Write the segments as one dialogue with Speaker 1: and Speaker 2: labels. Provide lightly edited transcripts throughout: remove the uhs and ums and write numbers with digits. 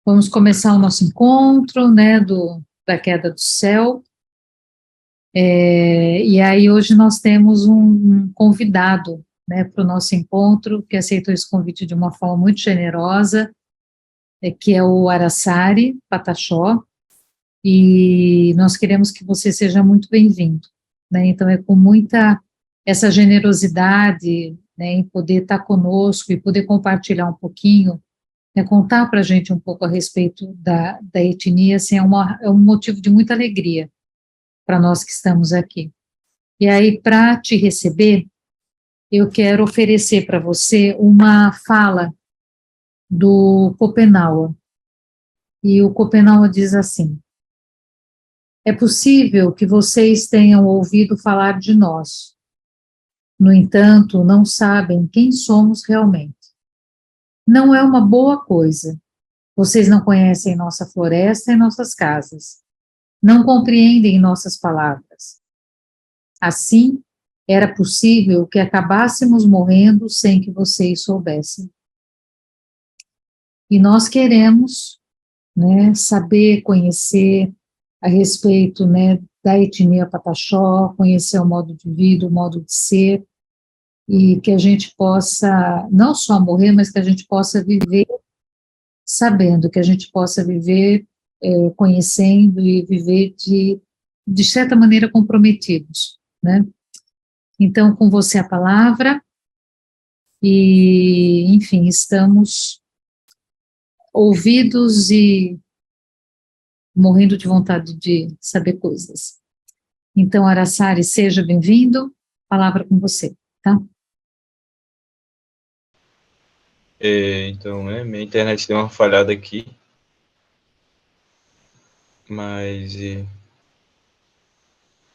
Speaker 1: Vamos começar o nosso encontro, né, da queda do céu. E aí hoje nós temos um convidado, né, para o nosso encontro, que aceitou esse convite de uma forma muito generosa, que é o Araçari Pataxó, e nós queremos que você seja muito bem-vindo, né, então é com muita essa generosidade, né, em poder estar conosco e poder compartilhar um pouquinho, né, contar para a gente um pouco a respeito da etnia, assim, é um motivo de muita alegria para nós que estamos aqui. E aí, para te receber, eu quero oferecer para você uma fala do Schopenhauer. E o Schopenhauer diz assim: é possível que vocês tenham ouvido falar de nós. No entanto, não sabem quem somos realmente. Não é uma boa coisa. Vocês não conhecem nossa floresta e nossas casas. Não compreendem nossas palavras. Assim, era possível que acabássemos morrendo sem que vocês soubessem. E nós queremos, né, saber, conhecer a respeito, né, da etnia Pataxó, conhecer o modo de vida, o modo de ser, e que a gente possa, não só morrer, mas que a gente possa viver sabendo, que a gente possa viver conhecendo e viver de certa maneira comprometidos, né? Então, com você a palavra, e, enfim, estamos ouvidos e morrendo de vontade de saber coisas. Então, Araçari, seja bem-vindo, palavra com você, tá?
Speaker 2: Então, né, minha internet deu uma falhada aqui, mas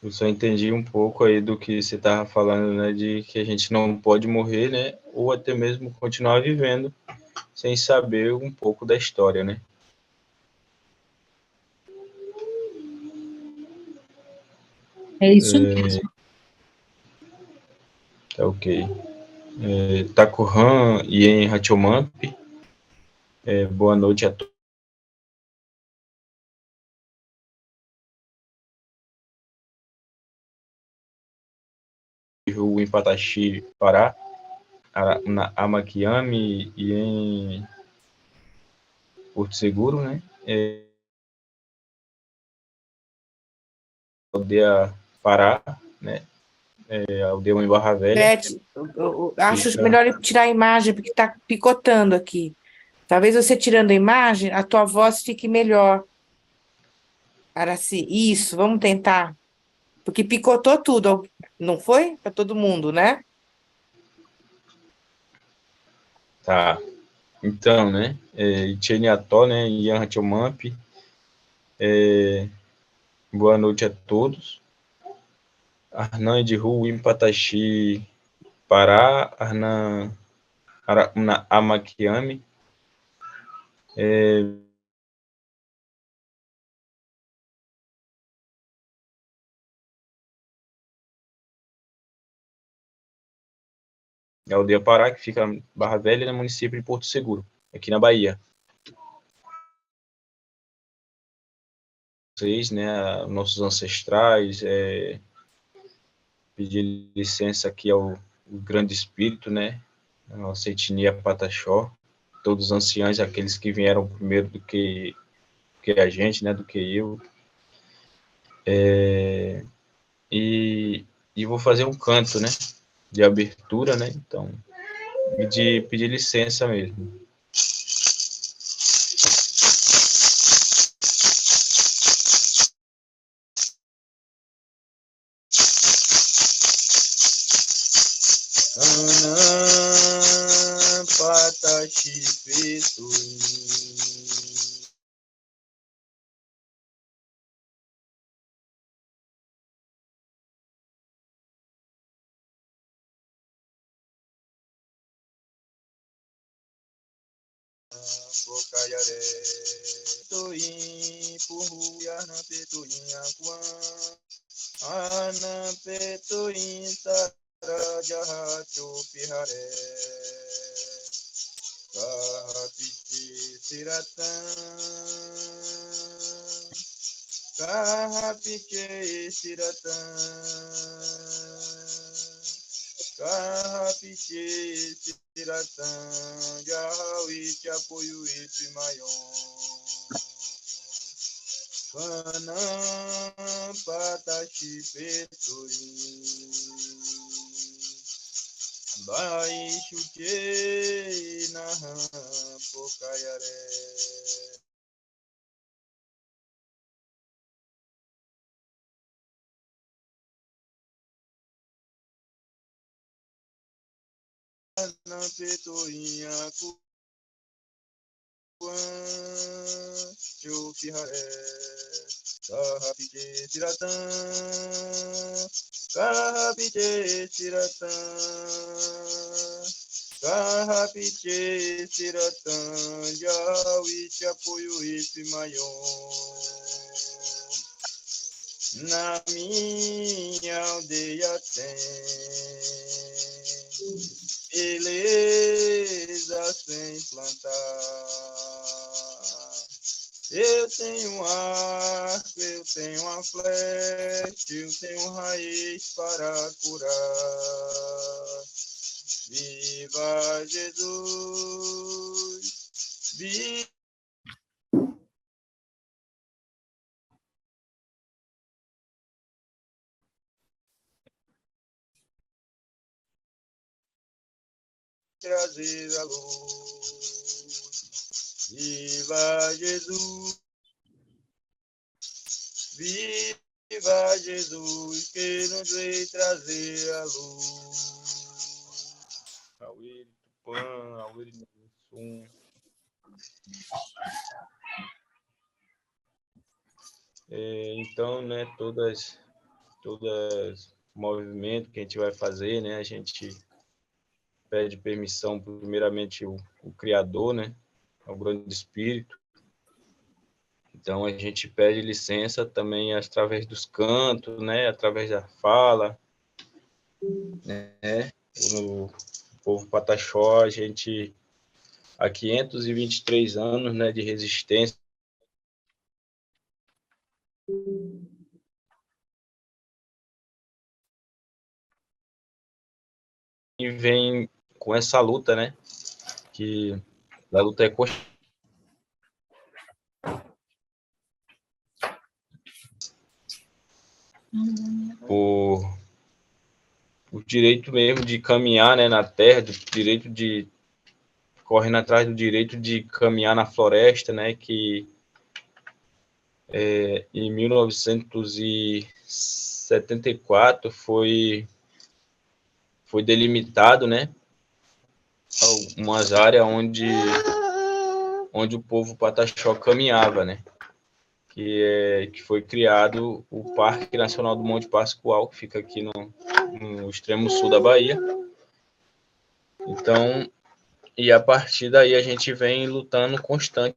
Speaker 2: eu só entendi um pouco aí do que você estava falando, né, de que a gente não pode morrer, né, ou até mesmo continuar vivendo sem saber um pouco da história, né?
Speaker 1: É isso mesmo.
Speaker 2: Tá ok. Takuhan Ien Hachomamp, boa noite a todos. Em Pataxi, Pará, na Amaquiame e em Porto Seguro, né? Aldeia Pará, né? Aldeia em Barra Velha.
Speaker 3: Beth, eu acho melhor eu tirar a imagem, porque está picotando aqui. Talvez você tirando a imagem, a tua voz fique melhor. Araci, isso, vamos tentar. Porque picotou tudo, não foi? Para todo mundo, né?
Speaker 2: Tá. Então, né? Itcheniató, né? Ian Hachomamp. Boa noite a todos. Arnan de Ru, Impataxi, Pará, Arnan Amaquiame. A aldeia Pará, que fica em Barra Velha, no município de Porto Seguro, aqui na Bahia. Vocês, né, nossos ancestrais, pedir licença aqui ao Grande Espírito, né, a nossa etnia Pataxó, todos os anciãos, aqueles que vieram primeiro do que a gente, né, do que eu. E vou fazer um canto, né, de abertura, né, então, pedir licença mesmo. Pataxi Bocaiaré, Toim, Purru, Arnan, Petuim, Aquan, Arnan, Petuim, Sarajahacho, Piharé, Kahapiti, Siratã, Carrapiche Siratã, Carrapiche Siratã, Jahawi Apoio e Maior. Panam Patashi Petoi Baixuke Naham Pokayare Panam Petoinha Kuan Chukihare Kahapite Siratã, Kahapite Siratã, Kahapite Siratã, Jawi te apoio e maior. Na minha aldeia tem beleza sem plantar. Eu tenho um arco, eu tenho uma flecha, eu tenho raiz para curar. Viva Jesus! Viva trazer a luz. Viva Jesus! Viva Jesus, que nos veio trazer a luz. Auíri Tupã, Auíri Mussum. Então, né, todas movimento que a gente vai fazer, né, a gente pede permissão primeiramente o Criador, né, ao grande Espírito. Então, a gente pede licença também através dos cantos, né, através da fala, né, o povo Pataxó, a gente, há 523 anos, né, de resistência, e vem com essa luta, né, que a luta é por o direito mesmo de caminhar, né, na terra, do direito de correndo atrás do direito de caminhar na floresta, né, que em 1974 foi delimitado, né, algumas áreas onde o povo Pataxó caminhava, né, que foi criado o Parque Nacional do Monte Pascoal, que fica aqui no extremo sul da Bahia. Então, e a partir daí a gente vem lutando constante.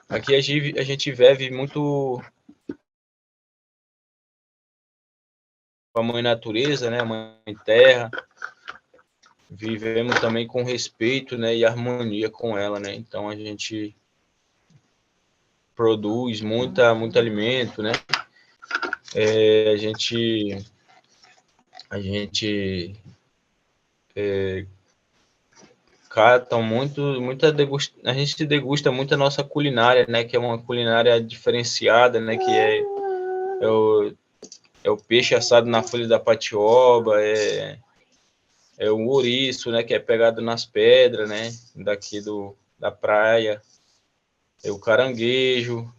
Speaker 2: Aqui a gente vive muito com a mãe natureza, né, a mãe terra. Vivemos também com respeito, né, e harmonia com ela, né? Então a gente produz muito alimento, né? A gente cata a gente degusta muito a nossa culinária, né? Que é uma culinária diferenciada, né? Que é o peixe assado na folha da patioba, é o ouriço, né? Que é pegado nas pedras, né? Daqui da praia, é o caranguejo.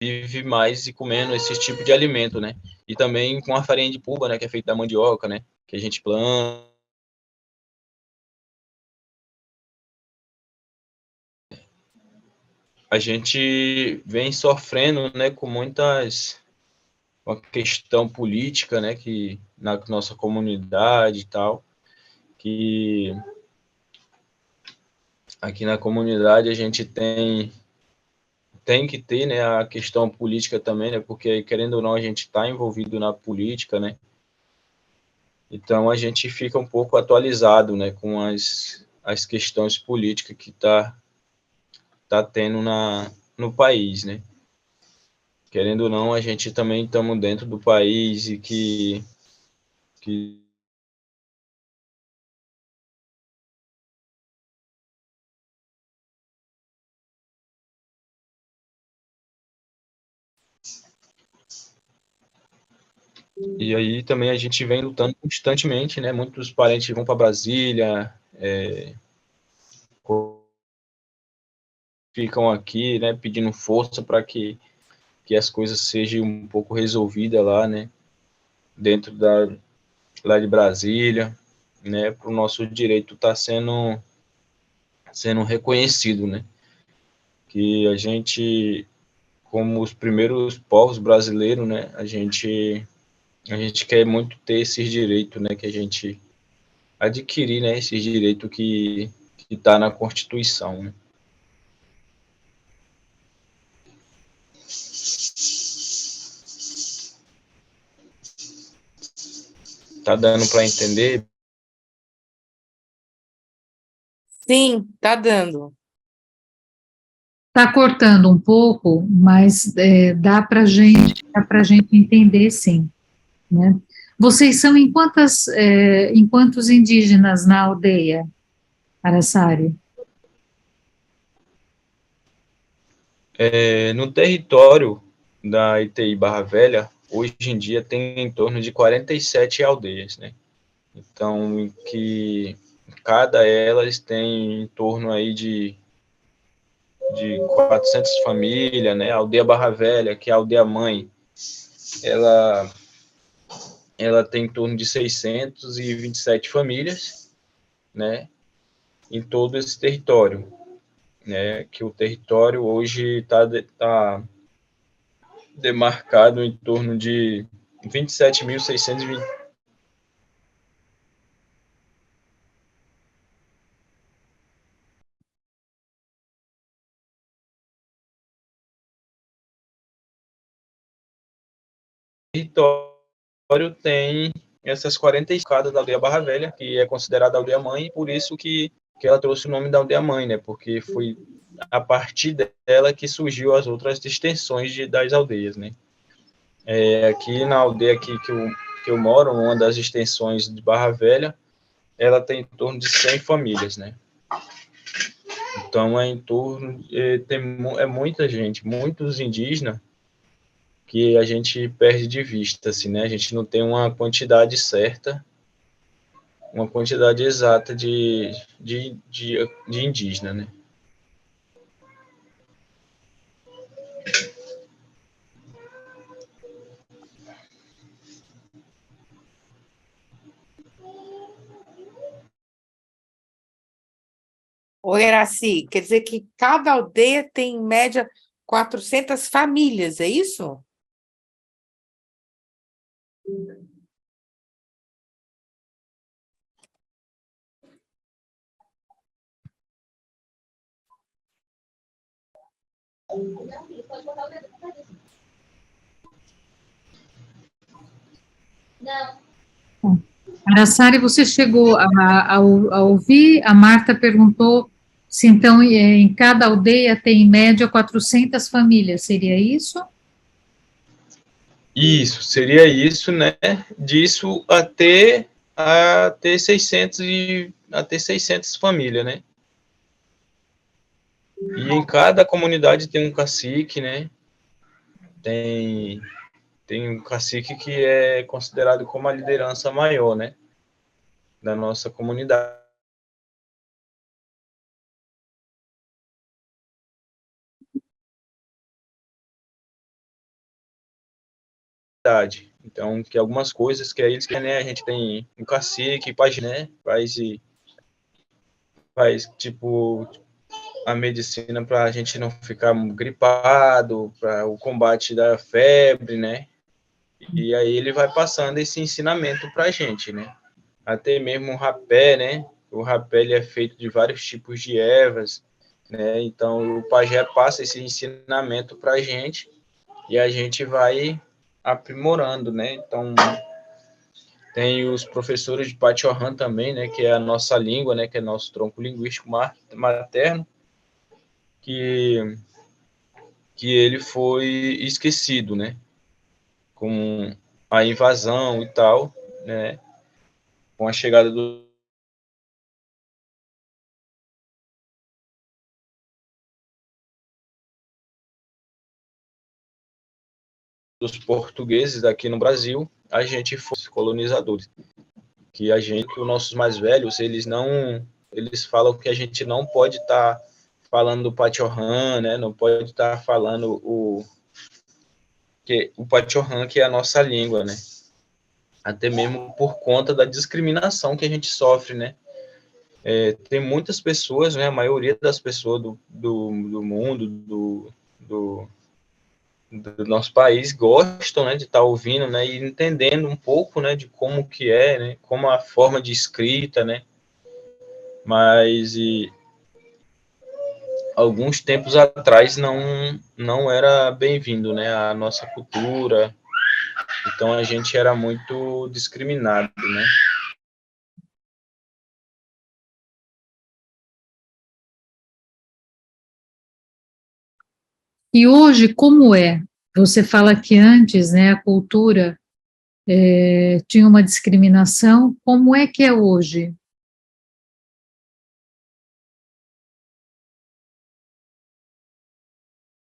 Speaker 2: Vive mais e comendo esse tipo de alimento, né? E também com a farinha de puba, né? Que é feita da mandioca, né? Que a gente planta. A gente vem sofrendo, né? Com muitas uma questão política, né, que na nossa comunidade e tal, que aqui na comunidade a gente tem que ter, né, a questão política também, né, porque querendo ou não a gente está envolvido na política, né, então a gente fica um pouco atualizado, né, com as questões políticas que tá tendo no país, né. Querendo ou não, a gente também estamos dentro do país e que e aí também a gente vem lutando constantemente, né? Muitos parentes vão para Brasília, ficam aqui, né? Pedindo força para que as coisas sejam um pouco resolvidas lá, né? Dentro lá de Brasília, né? Para o nosso direito estar sendo reconhecido, né? Que a gente, como os primeiros povos brasileiros, né? A gente quer muito ter esses direitos, né? Que a gente adquirir, né? Esses direitos que está na Constituição, né? Tá dando para entender?
Speaker 3: Sim, tá dando.
Speaker 1: Está cortando um pouco, mas dá para gente entender, sim, né? Vocês são em quantos indígenas na aldeia, Araçário?
Speaker 2: No território da ITI Barra Velha, hoje em dia tem em torno de 47 aldeias, né? Então, que cada elas tem em torno aí de 400 famílias, né? A aldeia Barra Velha, que é a aldeia mãe, ela, ela tem em torno de 627 famílias, né? Em todo esse território, né? Que o território hoje tá demarcado em torno de 27.620 território tem essas 40 cada da aldeia Barra Velha, que é considerada a aldeia mãe, e por isso que ela trouxe o nome da aldeia mãe, né? Porque foi a partir dela que surgiu as outras extensões das aldeias, né? Aqui na aldeia aqui que eu moro, uma das extensões de Barra Velha, ela tem em torno de 100 famílias, né? Então é em torno, é muita gente, muitos indígenas que a gente perde de vista, assim, né? A gente não tem uma quantidade certa, uma quantidade exata de indígena, né?
Speaker 3: Ô, Iraci, quer dizer que cada aldeia tem, em média, 400 famílias, é isso?
Speaker 1: Araçário, você chegou a ouvir? A Marta perguntou se então em cada aldeia tem em média 400 famílias, seria isso?
Speaker 2: Isso, seria isso, né? Disso até 600 famílias, né? E em cada comunidade tem um cacique, né? Tem, tem um cacique que é considerado como a liderança maior, né? Da nossa comunidade. Então, que algumas coisas que eles querem, né? A gente tem um cacique, faz, né? Faz tipo a medicina para a gente não ficar gripado, para o combate da febre, né? E aí ele vai passando esse ensinamento para a gente, né? Até mesmo o rapé, né? O rapé ele é feito de vários tipos de ervas, né? Então o pajé passa esse ensinamento para a gente e a gente vai aprimorando, né? Então tem os professores de Pachorran também, né? Que é a nossa língua, né? Que é nosso tronco linguístico materno, que ele foi esquecido, né? Com a invasão e tal, né? Com a chegada dos portugueses aqui no Brasil, a gente foi colonizadores. Que a gente, os nossos mais velhos, eles falam que a gente não pode estar falando do Pachorran, né? Não pode estar falando o Pachorran, que é a nossa língua, né? Até mesmo por conta da discriminação que a gente sofre, né? Tem muitas pessoas, né? A maioria das pessoas do mundo, do nosso país gostam, né, de estar ouvindo, né, e entendendo um pouco, né, de como que é, né, como a forma de escrita, né, mas alguns tempos atrás não era bem-vindo, né, a nossa cultura, então a gente era muito discriminado, né.
Speaker 1: E hoje, como é? Você fala que antes, né, a cultura tinha uma discriminação, como é que é hoje?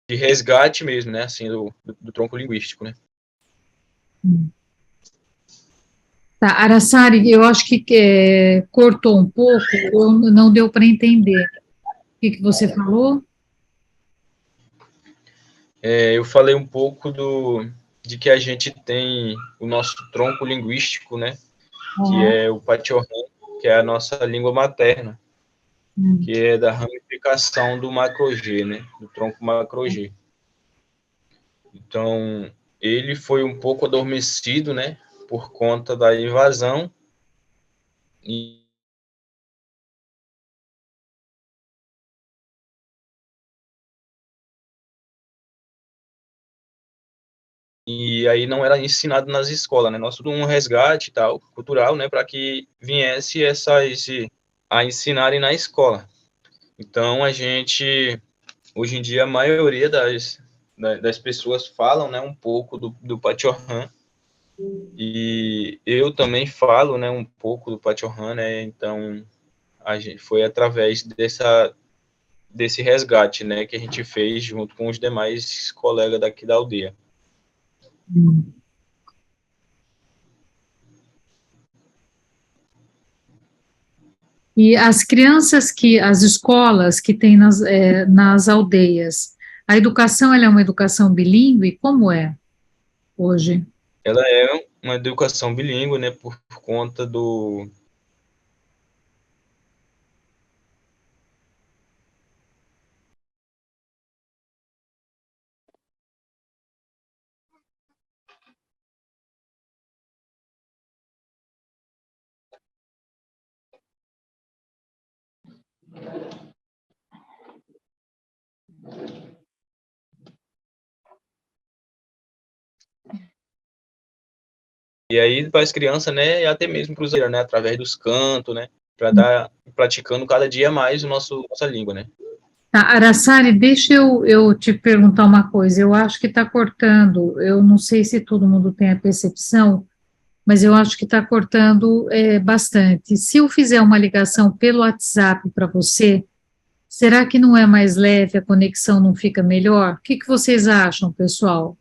Speaker 2: De resgate mesmo, né, assim, do tronco linguístico, né.
Speaker 1: Tá, Araçari, eu acho que cortou um pouco, ou não deu para entender. O que você falou?
Speaker 2: Eu falei um pouco de que a gente tem o nosso tronco linguístico, né, que
Speaker 1: Uhum.
Speaker 2: é o Pachorran, que é a nossa língua materna,
Speaker 1: Hum.
Speaker 2: que é da ramificação do macro-G, né, do tronco macro-G. Então, ele foi um pouco adormecido, né, por conta da invasão e aí não era ensinado nas escolas, né? Nós tudo um resgate tal, cultural, né, para que viesse a ensinarem na escola. Então a gente hoje em dia a maioria das pessoas falam, né, um pouco do Pachorran e eu também falo, né, um pouco do Pachorran, né? Então a gente foi através desse resgate, né, que a gente fez junto com os demais colegas daqui da aldeia.
Speaker 1: E as escolas que tem nas aldeias, a educação ela é uma educação bilíngue? Como é hoje?
Speaker 2: Ela é uma educação bilíngue, né, por conta do e aí para as crianças, né, e até mesmo para os né, através dos cantos, né, para estar praticando cada dia mais nossa língua, né.
Speaker 1: Tá, Araçari, deixa eu te perguntar uma coisa. Eu acho que está cortando. Eu não sei se todo mundo tem a percepção, mas eu acho que está cortando bastante. Se eu fizer uma ligação pelo WhatsApp para você, será que não é mais leve, a conexão não fica melhor? O que que vocês acham, pessoal?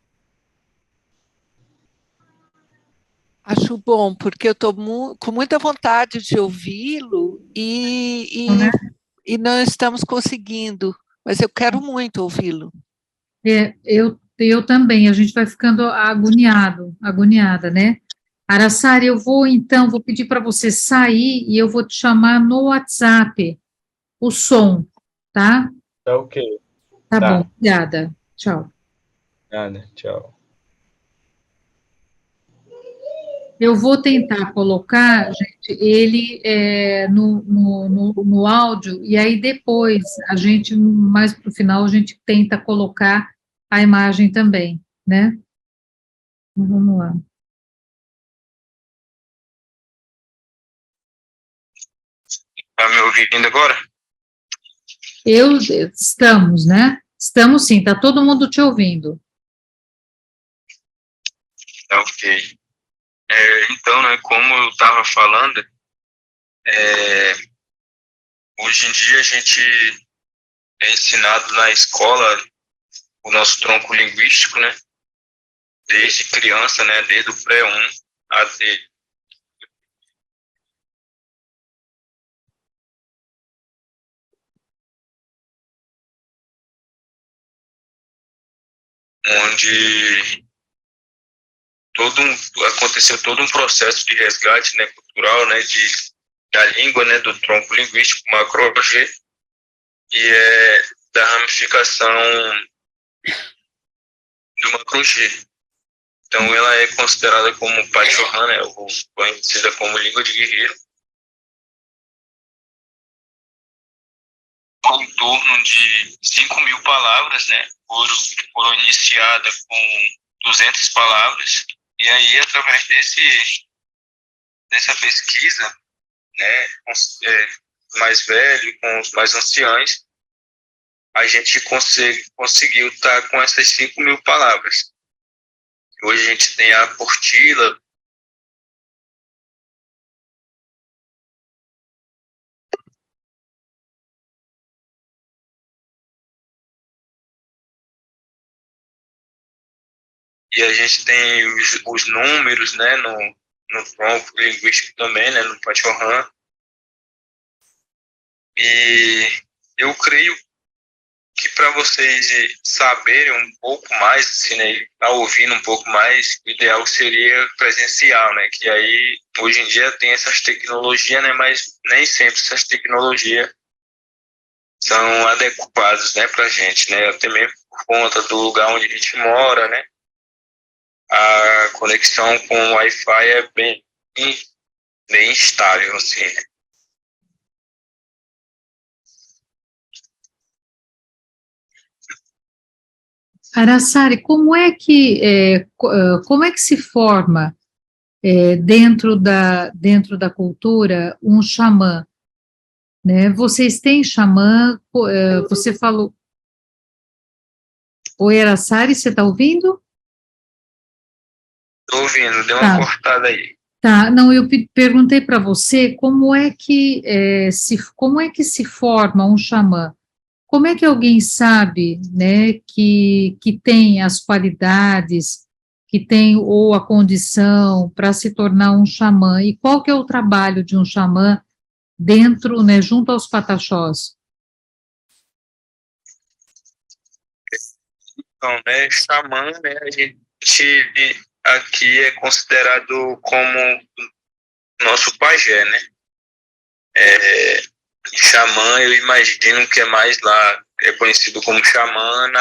Speaker 4: Acho bom, porque eu estou com muita vontade de ouvi-lo
Speaker 1: Né?
Speaker 4: e não estamos conseguindo, mas eu quero muito ouvi-lo.
Speaker 1: Eu também, a gente vai ficando agoniada, né? Araçari, vou pedir para você sair e eu vou te chamar no WhatsApp, o som, tá?
Speaker 2: Tá ok.
Speaker 1: Tá bom,
Speaker 2: Tá.
Speaker 1: obrigada. Tchau.
Speaker 2: Nada, tchau.
Speaker 1: Eu vou tentar colocar, gente, ele no áudio, e aí depois, a gente, mais para o final, a gente tenta colocar a imagem também, né? Então, vamos lá.
Speaker 2: Tá me ouvindo agora?
Speaker 1: Estamos, né? Estamos sim, tá todo mundo te ouvindo.
Speaker 2: Ok. Então, né, como eu estava falando, hoje em dia a gente é ensinado na escola o nosso tronco linguístico, né, desde criança, né, desde o pré-1 até onde aconteceu todo um processo de resgate, né, cultural, né, da língua, né, do tronco linguístico macro-G, e da ramificação do macro-G. Então, ela é considerada como Pachorran, né, ou conhecida como língua de guerreiro, em torno de 5.000 palavras, né, foram iniciadas com 200 palavras, e aí, através dessa pesquisa, né, com os mais velhos, com os mais anciãos, a gente conseguiu estar com essas 5.000 palavras. Hoje a gente tem a Portila, e a gente tem os números, né, no tronco linguístico também, né, no Pachorran. E eu creio que para vocês saberem um pouco mais, assim, né, tá ouvindo um pouco mais, o ideal seria presencial, né, que aí hoje em dia tem essas tecnologias, né, mas nem sempre essas tecnologias são adequadas, né, para a gente, né, até mesmo por conta do lugar onde a gente mora, né, a conexão com o Wi-Fi é bem estável, assim, né.
Speaker 1: Araçari, como é que se forma dentro da cultura um xamã, né? Vocês têm xamã, você falou, oi Araçari, você está ouvindo?
Speaker 2: Tô ouvindo, deu uma
Speaker 1: Tá,
Speaker 2: cortada aí.
Speaker 1: tá, não, eu perguntei para você como é que se forma um xamã? Como é que alguém sabe, né, que tem as qualidades, que tem ou a condição para se tornar um xamã? E qual que é o trabalho de um xamã dentro, né, junto aos pataxós?
Speaker 2: Então, né, xamã, né, a gente aqui é considerado como nosso pajé, né? É, xamã, eu imagino que é mais lá, é conhecido como xamã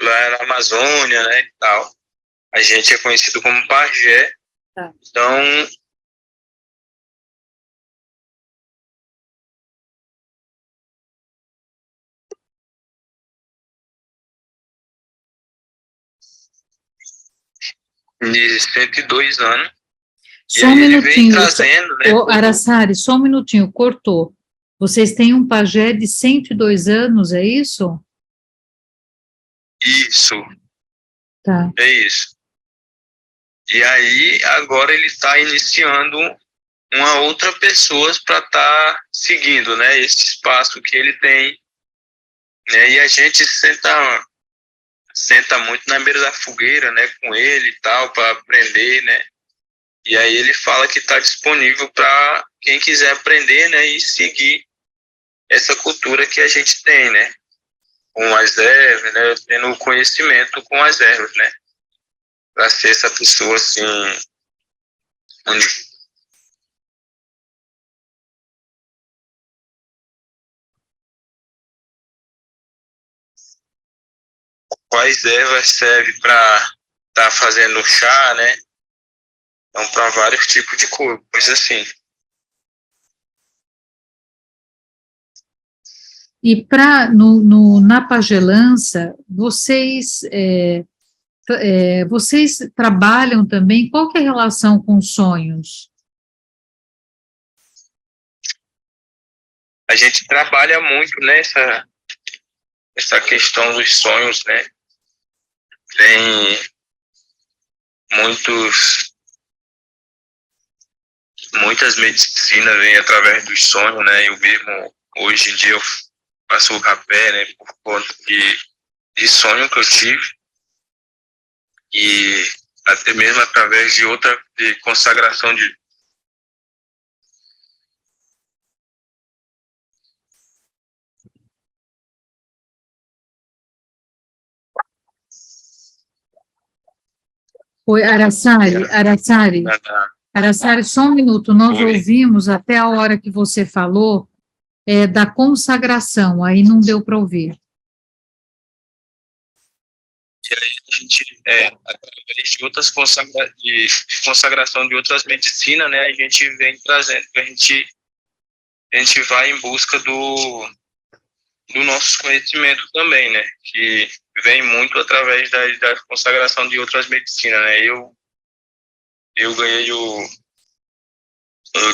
Speaker 2: lá na Amazônia, né, e tal. A gente é conhecido como pajé.
Speaker 1: Tá.
Speaker 2: Então, de 102 anos, e
Speaker 1: Só um
Speaker 2: aí ele vem
Speaker 1: minutinho,
Speaker 2: trazendo, né,
Speaker 1: Araçari, só um minutinho, cortou. Vocês têm um pajé de 102 anos, é isso?
Speaker 2: isso,
Speaker 1: Tá.
Speaker 2: é isso. E aí, agora ele está iniciando uma outra pessoa para estar seguindo, né, esse espaço que ele tem, né, e a gente senta muito na beira da fogueira, né, com ele e tal, para aprender, né, e aí ele fala que está disponível para quem quiser aprender, né, e seguir essa cultura que a gente tem, né, com as ervas, né, tendo conhecimento com as ervas, né, para ser essa pessoa, assim, onde quais ervas servem para estar fazendo chá, né? Então, para vários tipos de coisas, assim.
Speaker 1: E na pagelança, vocês trabalham também, qual que é a relação com sonhos?
Speaker 2: A gente trabalha muito nessa essa questão dos sonhos, né? Tem muitas medicinas vêm através dos sonhos, né? Eu mesmo, hoje em dia, eu faço o rapé, né? Por conta de sonho que eu tive. E até mesmo através de consagração de.
Speaker 1: Oi, Araçari, só um minuto, nós
Speaker 2: Oi.
Speaker 1: ouvimos até a hora que você falou da consagração, aí não deu para ouvir.
Speaker 2: E aí a gente, através de outras de consagração de outras medicinas, né, a gente vem trazendo, a gente vai em busca do nosso conhecimento também, né, que vem muito através da consagração de outras medicinas, né. Eu eu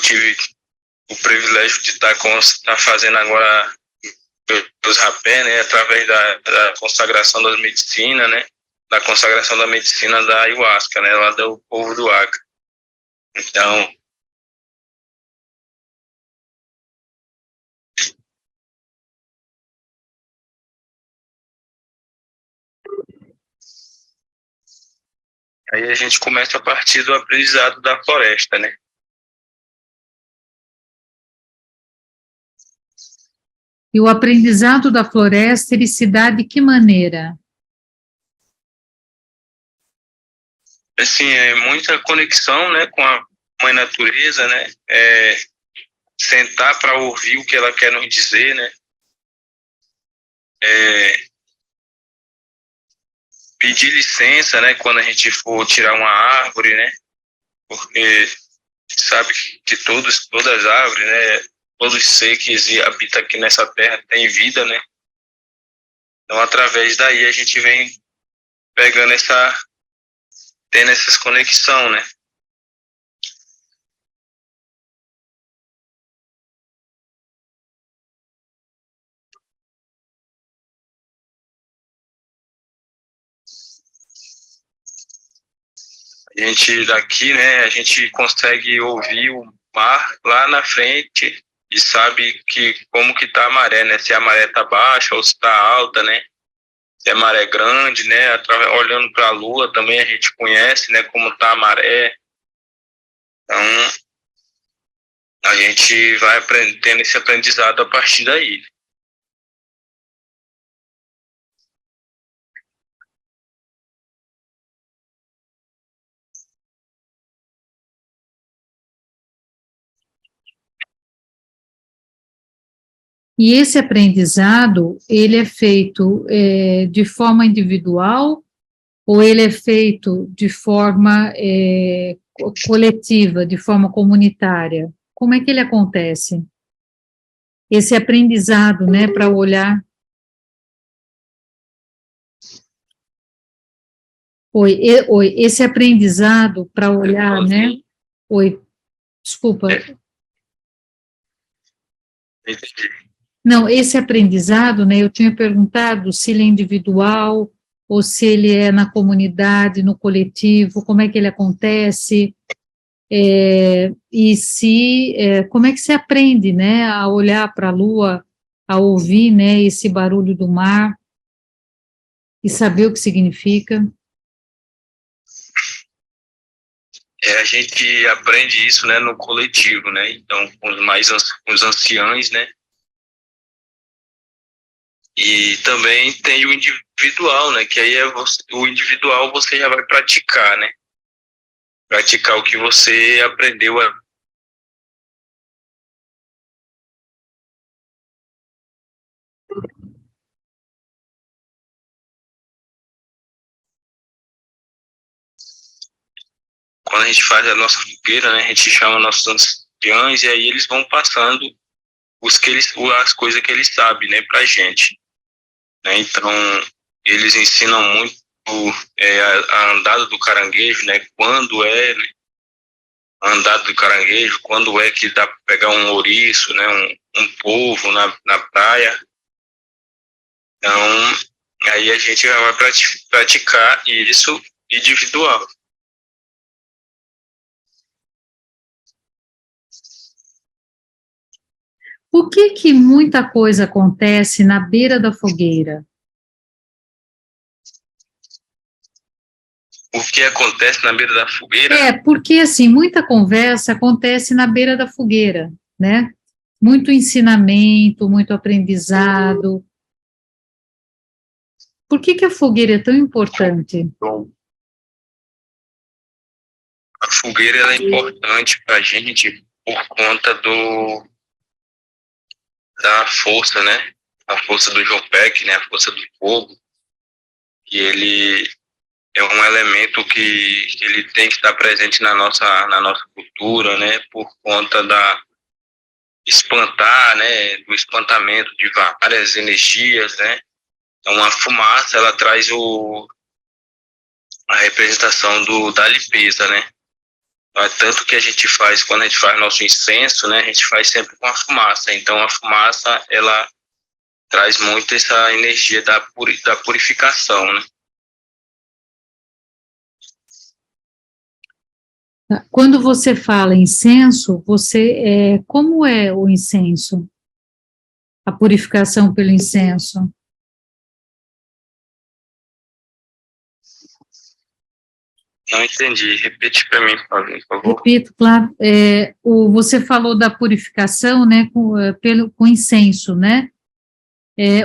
Speaker 2: tive o privilégio de estar fazendo agora os rapé, né, através da consagração das medicinas, né, da consagração da medicina da ayahuasca, né, lá do povo do Acre. Então, aí a gente começa a partir do aprendizado da floresta, né.
Speaker 1: E o aprendizado da floresta, ele se dá de que maneira?
Speaker 2: Assim, é muita conexão, né, com a mãe natureza, né, sentar para ouvir o que ela quer nos dizer, né, pedir licença, né, quando a gente for tirar uma árvore, né, porque sabe que todas as árvores, né, todos os seres que habitam aqui nessa terra têm vida, né, então através daí a gente vem pegando tendo essas conexões, né. A gente daqui, né, a gente consegue ouvir o mar lá na frente e sabe como que tá a maré, né, se a maré tá baixa ou se tá alta, né, se a maré grande, né, olhando para a lua também a gente conhece, né, como tá a maré. Então, a gente vai tendo esse aprendizado a partir daí.
Speaker 1: E esse aprendizado, ele é feito de forma individual ou ele é feito de forma coletiva, de forma comunitária? Como é que ele acontece? Esse aprendizado, né, para olhar. Oi, esse aprendizado para olhar, né? Oi, desculpa.
Speaker 2: Entendi.
Speaker 1: Não, esse aprendizado, né, eu tinha perguntado se ele é individual ou se ele é na comunidade, no coletivo, como é que ele acontece, como é que se aprende, né, a olhar para a lua, a ouvir, né, esse barulho do mar e saber o que significa.
Speaker 2: A gente aprende isso, né, no coletivo, né, então com os anciãos, né, e também tem o individual, né, que aí o individual você já vai praticar, né, praticar o que você aprendeu quando a gente faz a nossa fogueira, né, a gente chama nossos anciãos e aí eles vão passando as coisas que eles sabem, né, pra gente, né? Então, eles ensinam muito a andada do caranguejo, né, quando é, né, a andada do caranguejo, quando é que dá para pegar um ouriço, né, um polvo na praia. Então, aí a gente vai praticar isso individual.
Speaker 1: Por que muita coisa acontece na beira da fogueira?
Speaker 2: O que acontece na beira da fogueira?
Speaker 1: Porque, assim, muita conversa acontece na beira da fogueira, né? Muito ensinamento, muito aprendizado. Por que a fogueira é tão importante?
Speaker 2: Bom, a fogueira ela é importante para a gente por conta da força, né? A força do João Peck, né? A força do fogo. E ele é um elemento que ele tem que estar presente na nossa cultura, né? Por conta da espantar, né? Do espantamento de várias energias, né? Então a fumaça ela traz a representação da limpeza, né? Tanto que a gente faz, quando a gente faz nosso incenso, né, a gente faz sempre com a fumaça. Então, a fumaça, ela traz muito essa energia da purificação, né?
Speaker 1: Quando você fala incenso, como é o incenso? A purificação pelo incenso?
Speaker 2: Não entendi. Repete para mim, por favor.
Speaker 1: Repito, claro. Você falou da purificação, né, com incenso, né?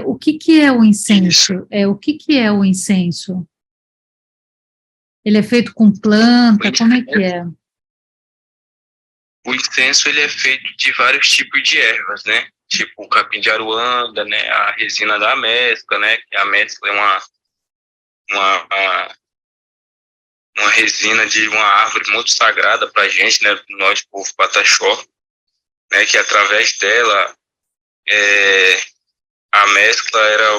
Speaker 1: O que é o incenso? O que é o incenso? Ele é feito com planta? Como é que é?
Speaker 2: O incenso ele é feito de vários tipos de ervas, né? Tipo o capim de aruanda, né? A resina da amesca, né? Que a amesca é uma resina de uma árvore muito sagrada para a gente, né? Nós, povo Pataxó, né? Que através dela a mescla era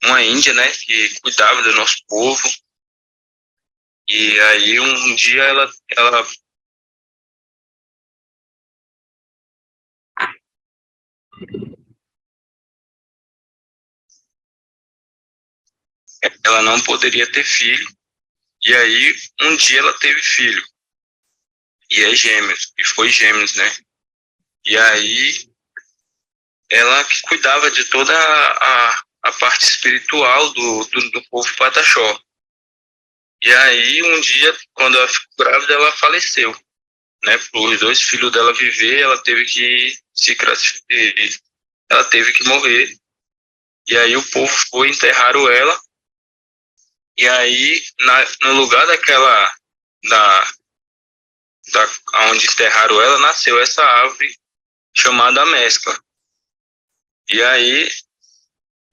Speaker 2: uma índia, né? Que cuidava do nosso povo. E aí um dia ela não poderia ter filho. E aí um dia ela teve filho. E é gêmeos. E foi gêmeos, né? E aí ela que cuidava de toda a parte espiritual do povo Pataxó. E aí, um dia, quando ela ficou grávida, ela faleceu, né? Para os dois filhos dela viver, ela teve que ela teve que morrer. E aí o povo foi enterrar ela. E aí, no lugar onde enterraram ela, nasceu essa árvore chamada mescla. E aí,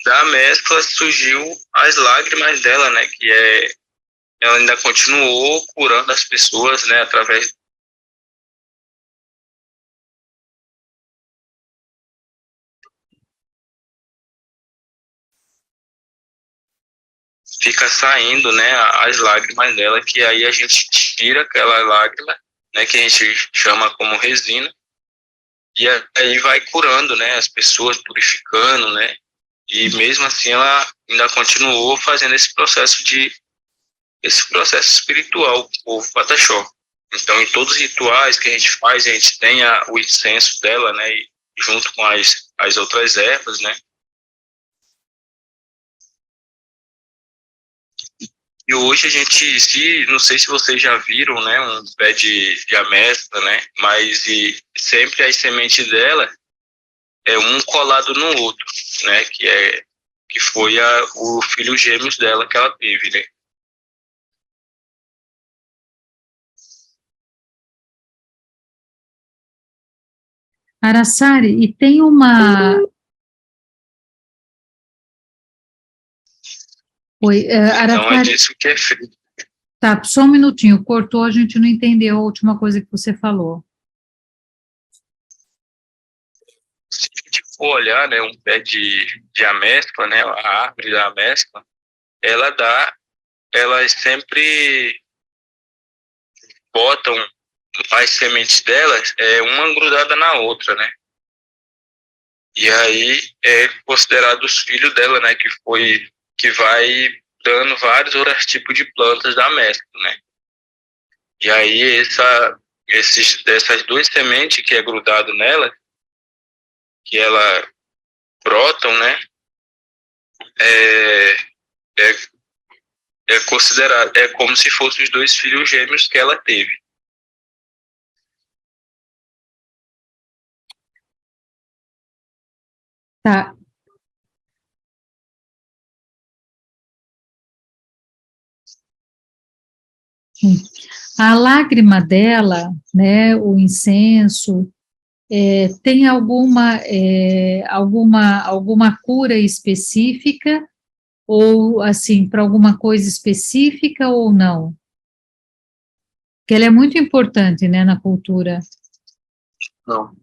Speaker 2: da mescla surgiu as lágrimas dela, né? Ela ainda continuou curando as pessoas, né? Através fica saindo, né? As lágrimas dela, que aí a gente tira aquela lágrima, né? Que a gente chama como resina. E aí vai curando, né? As pessoas, purificando, né? E mesmo assim ela ainda continuou fazendo esse processo espiritual do povo Pataxó. Então, em todos os rituais que a gente faz, a gente tem o incenso dela, né? E junto com as outras ervas, né? E hoje a gente, não sei se vocês já viram, né? Um pé de amestra, né? Mas sempre as sementes dela é um colado no outro, né? Que foi o filho gêmeos dela que ela teve, né?
Speaker 1: Araçari, e tem uma... Oi,
Speaker 2: Então é
Speaker 1: Araçari,
Speaker 2: disso que é feito.
Speaker 1: Tá, só um minutinho, cortou, a gente não entendeu a última coisa que você falou.
Speaker 2: Se a gente for olhar, né, um pé de amêndoa, né, a árvore da amêndoa, elas sempre botam as sementes delas, uma grudada na outra, né? E aí é considerado os filhos dela, né, que vai dando vários outros tipos de plantas da amêndoa, né? E aí essas duas sementes que é grudado nela, que ela brotam, né? É, é, é considerado, é como se fossem os dois filhos gêmeos que ela teve.
Speaker 1: Tá. Sim. A lágrima dela, né, o incenso, tem alguma cura específica, ou assim, para alguma coisa específica ou não? Porque ela é muito importante, né, na cultura.
Speaker 2: Não.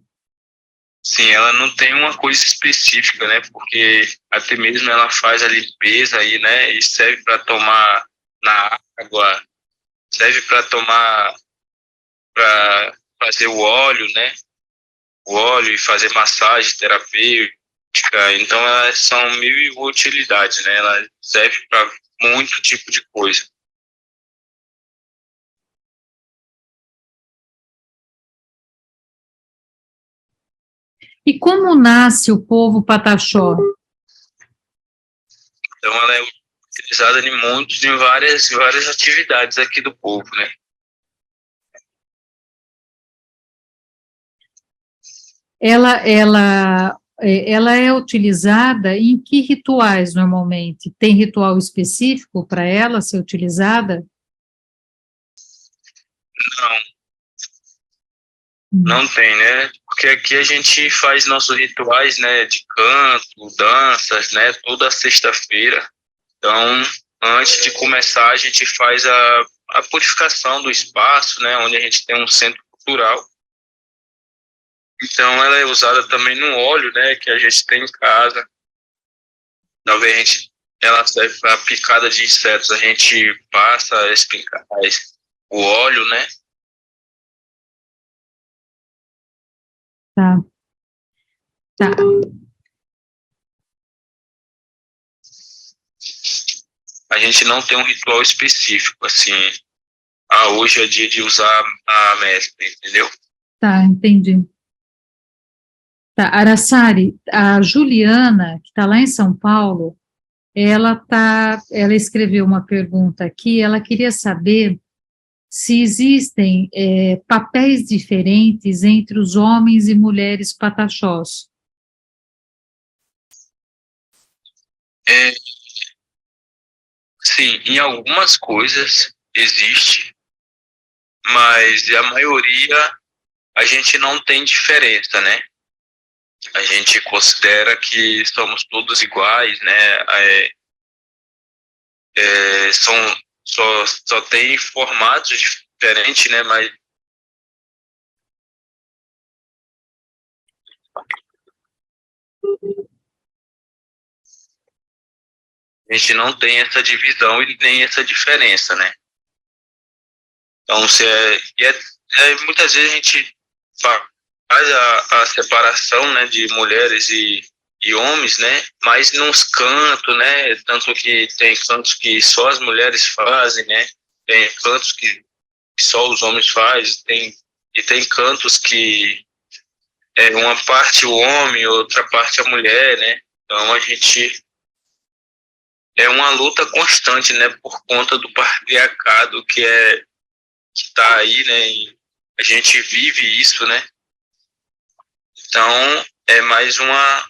Speaker 2: Sim, ela não tem uma coisa específica, né? Porque até mesmo ela faz a limpeza aí, né? E serve para tomar na água, serve para tomar, para fazer o óleo, né? O óleo e fazer massagem terapêutica. Então, elas são mil e utilidades, né? Ela serve para muito tipo de coisa.
Speaker 1: E como nasce o povo Pataxó?
Speaker 2: Então, ela é utilizada em várias atividades aqui do povo, né?
Speaker 1: Ela é utilizada em que rituais normalmente? Tem ritual específico para ela ser utilizada?
Speaker 2: Não,
Speaker 1: Hum.
Speaker 2: não tem, né? Porque aqui a gente faz nossos rituais, né? De canto, danças, né? Toda sexta-feira. Então, antes de começar, a gente faz a purificação do espaço, né? Onde a gente tem um centro cultural. Então, ela é usada também no óleo, né? Que a gente tem em casa. Talvez ela serve para picada de insetos. A gente passa o óleo, né?
Speaker 1: Tá, tá.
Speaker 2: A gente não tem um ritual específico, assim. Ah, hoje é dia de usar a mescla, entendeu?
Speaker 1: Tá, entendi. Tá, Araçari, a Juliana, que está lá em São Paulo, ela escreveu uma pergunta aqui, ela queria saber se existem papéis diferentes entre os homens e mulheres pataxós.
Speaker 2: É, sim, em algumas coisas existe, mas a maioria a gente não tem diferença, né? A gente considera que somos todos iguais, né? São, só tem formatos diferentes, né? Mas a gente não tem essa divisão e nem essa diferença, né? Então, muitas vezes a gente faz a separação, né, de mulheres e homens, né? Mas nos cantos, né? Tanto que tem cantos que só as mulheres fazem, né? Tem cantos que só os homens fazem, e tem cantos que uma parte o homem, outra parte a mulher, né? Então a gente é uma luta constante, né? Por conta do patriarcado que está aí, né? E a gente vive isso, né? Então é mais uma,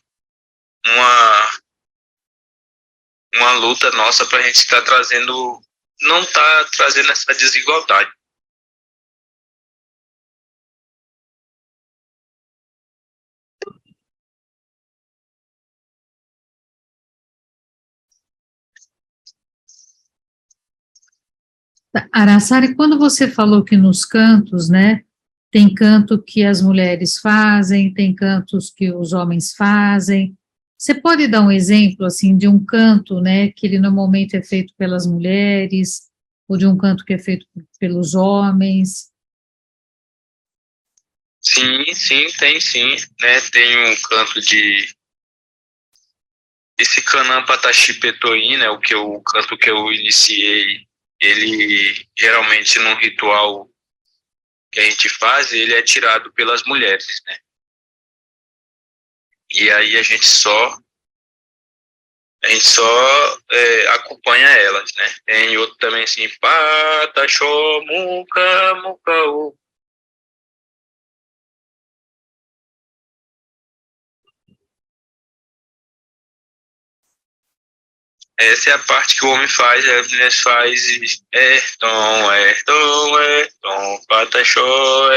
Speaker 2: uma luta nossa para a gente estar trazendo, não tá trazendo essa desigualdade.
Speaker 1: Araçari, quando você falou que nos cantos, né, tem canto que as mulheres fazem, tem cantos que os homens fazem. Você pode dar um exemplo, assim, de um canto, né, que ele normalmente é feito pelas mulheres, ou de um canto que é feito pelos homens?
Speaker 2: Sim, tem sim, né? Tem um canto de esse Kanam Pataxi Petoim, né? O canto que eu iniciei, ele geralmente num ritual que a gente faz, ele é tirado pelas mulheres, né? E aí a gente só acompanha elas, né? Tem outro também assim, Pataxó, Muca, Muca, essa é a parte que o homem faz, as mulheres fazem pataxó,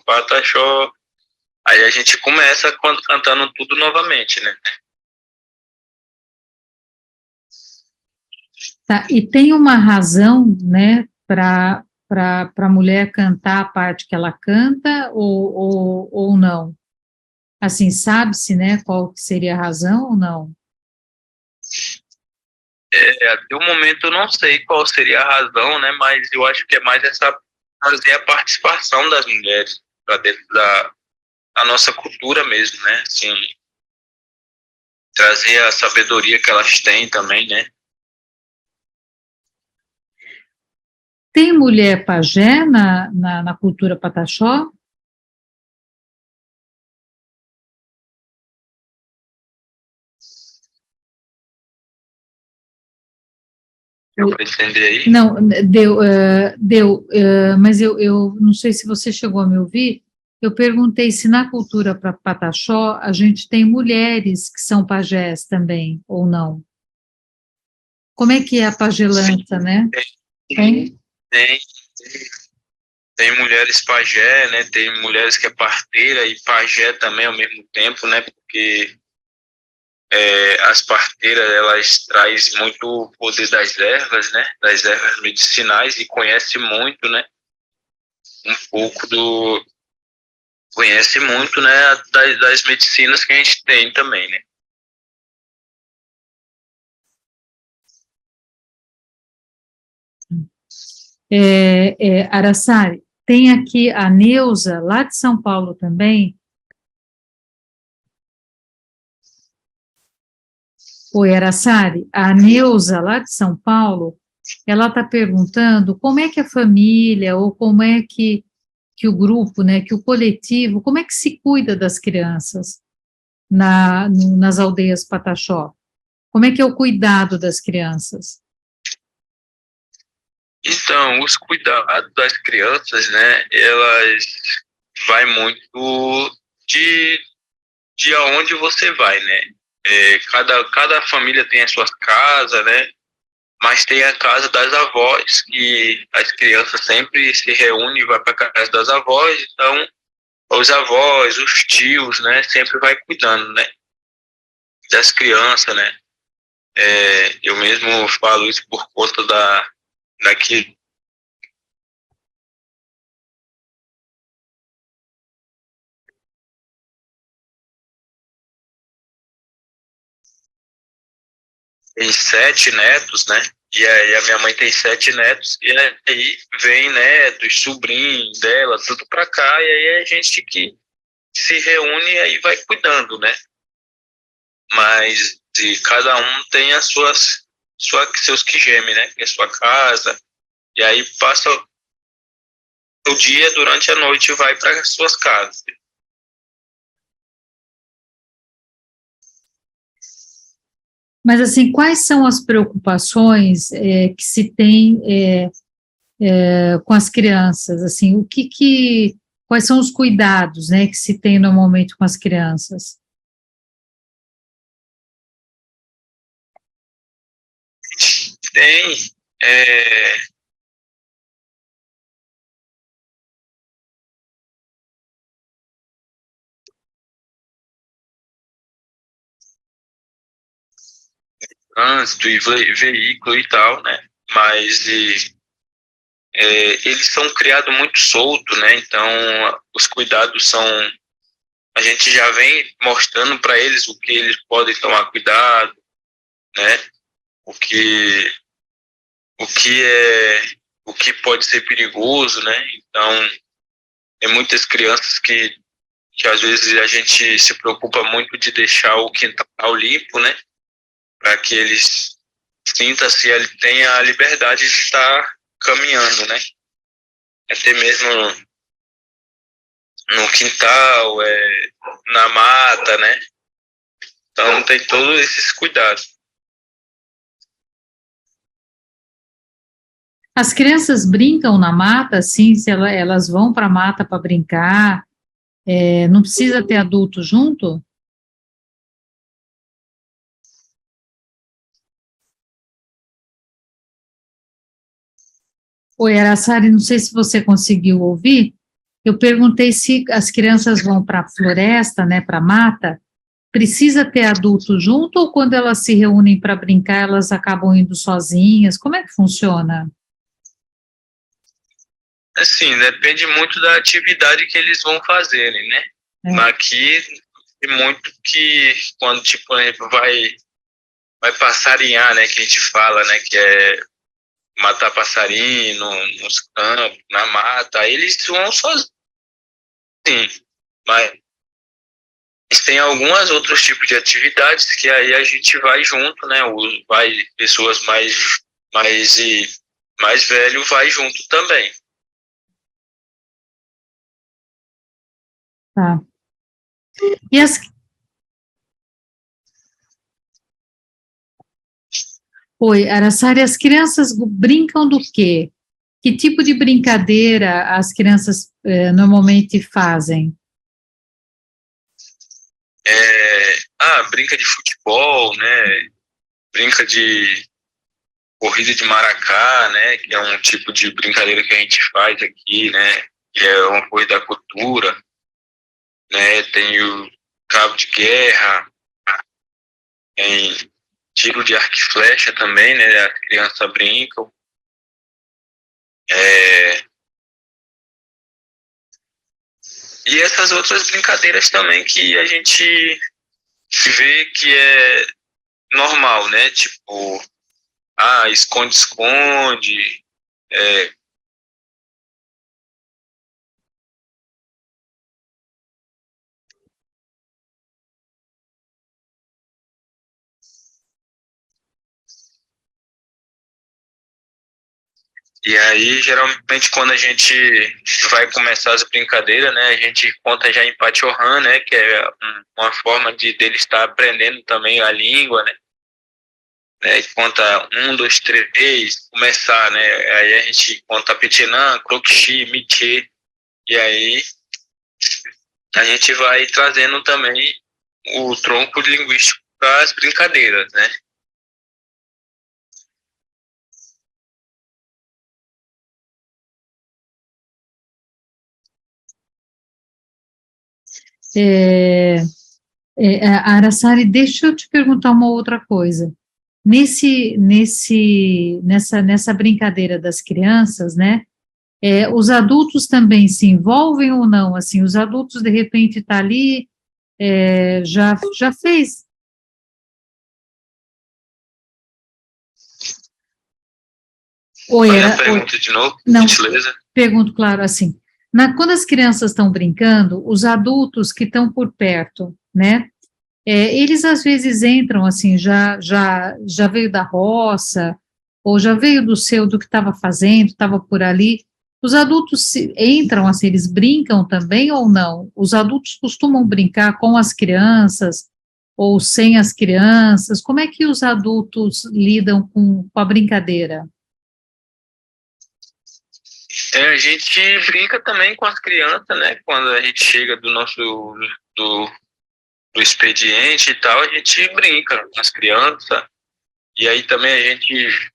Speaker 2: pataxó. Aí a gente começa quando cantando tudo novamente, né?
Speaker 1: Tá, e tem uma razão, né, para a mulher cantar a parte que ela canta ou não? Assim, sabe-se, né, qual que seria a razão ou não?
Speaker 2: Até o momento eu não sei qual seria a razão, né? Mas eu acho que é mais essa trazer a participação das mulheres para dentro da nossa cultura mesmo, né? Assim, trazer a sabedoria que elas têm também, né?
Speaker 1: Tem mulher pajé na cultura pataxó?
Speaker 2: Deu para entender aí?
Speaker 1: Não, mas eu não sei se você chegou a me ouvir. Eu perguntei se na cultura pataxó a gente tem mulheres que são pajés também, ou não. Como é que é a pajelança, né? Tem?
Speaker 2: Tem, tem mulheres pajé, né? Tem mulheres que é parteira e pajé também ao mesmo tempo, né? Porque as parteiras, elas trazem muito o poder das ervas, né? Das ervas medicinais e conhece muito, né? Um pouco do... Conhece muito, né? Das medicinas que a gente tem também, né?
Speaker 1: Araçari, tem aqui a Neuza, lá de São Paulo também. Oi, Araçari, a Neuza, lá de São Paulo, ela está perguntando como é que a família, ou como é que o grupo, né, que o coletivo, como é que se cuida das crianças nas aldeias Pataxó? Como é que é o cuidado das crianças?
Speaker 2: Então, os cuidados das crianças, né? Elas vai muito de, de aonde você vai, né? Cada família tem as suas casas, né? Mas tem a casa das avós, que as crianças sempre se reúnem e vai para a casa das avós, então os avós, os tios, né, sempre vai cuidando, né, das crianças, né. Eu mesmo falo isso por conta daqui. Tem 7 netos, né, e aí a minha mãe tem 7 netos, e aí vem netos, sobrinhos dela, tudo para cá, e aí a gente que se reúne e aí vai cuidando, né. Mas de cada um tem seus que geme, né? Que é sua casa. E aí passa o dia, durante a noite vai para suas casas.
Speaker 1: Mas, assim, quais são as preocupações que se tem com as crianças? Assim, quais são os cuidados, né, que se tem normalmente com as crianças?
Speaker 2: Tem é, trânsito e veículo e tal, né? Mas eles são criados muito solto, né? Então, os cuidados são... A gente já vem mostrando para eles o que eles podem tomar cuidado, né? O que, o que pode ser perigoso, né? Então, tem muitas crianças que às vezes a gente se preocupa muito de deixar o quintal limpo, né? Para que eles sintam-se, ele tenha a liberdade de estar caminhando, né? Até mesmo no quintal, na mata, né? Então tem todos esses cuidados.
Speaker 1: As crianças brincam na mata, assim, se elas vão para a mata para brincar, não precisa ter adulto junto? Oi, Araçari, não sei se você conseguiu ouvir. Eu perguntei se as crianças vão para a floresta, né, para a mata, precisa ter adulto junto ou quando elas se reúnem para brincar, elas acabam indo sozinhas? Como é que funciona?
Speaker 2: Assim, depende muito da atividade que eles vão fazerem, né? Aqui tem muito que quando, tipo, por exemplo, vai passarinhar, né, que a gente fala, né, que é matar passarinho nos campos, na mata, aí eles vão sozinhos, mas tem alguns outros tipos de atividades que aí a gente vai junto, né, vai pessoas mais, mais velho vai junto também.
Speaker 1: Tá. E Oi, Araçari, as crianças brincam do quê? Que tipo de brincadeira as crianças normalmente fazem?
Speaker 2: Brinca de futebol, né? Brinca de corrida de maracá, né? Que é um tipo de brincadeira que a gente faz aqui, né? Que é uma coisa da cultura, né? Tem o cabo de guerra, tem tiro de arco e flecha também, né? As crianças brincam. E essas outras brincadeiras também que a gente vê que é normal, né? Tipo, esconde-esconde, é, e aí, geralmente, quando a gente vai começar as brincadeiras, né, a gente conta já em Pachorran, né, que é uma forma de dele estar aprendendo também a língua, né, conta um, dois, três, começar, né, aí a gente conta Petinã, Croxi, Michê, e aí a gente vai trazendo também o tronco linguístico para as brincadeiras, né.
Speaker 1: Araçari, deixa eu te perguntar uma outra coisa. Nessa brincadeira das crianças, né? Os adultos também se envolvem ou não? Assim, os adultos de repente tá ali, já fez. Oi,
Speaker 2: Faz a pergunta de novo, por
Speaker 1: não,
Speaker 2: gentileza.
Speaker 1: pergunto, claro, assim. Quando as crianças estão brincando, os adultos que estão por perto, né? Eles às vezes entram assim, já veio da roça, ou já veio do que estava fazendo, estava por ali. Os adultos entram assim, eles brincam também ou não? Os adultos costumam brincar com as crianças ou sem as crianças? Como é que os adultos lidam com a brincadeira?
Speaker 2: A gente brinca também com as crianças, né? Quando a gente chega do, do expediente e tal, a gente brinca com as crianças. E aí também a gente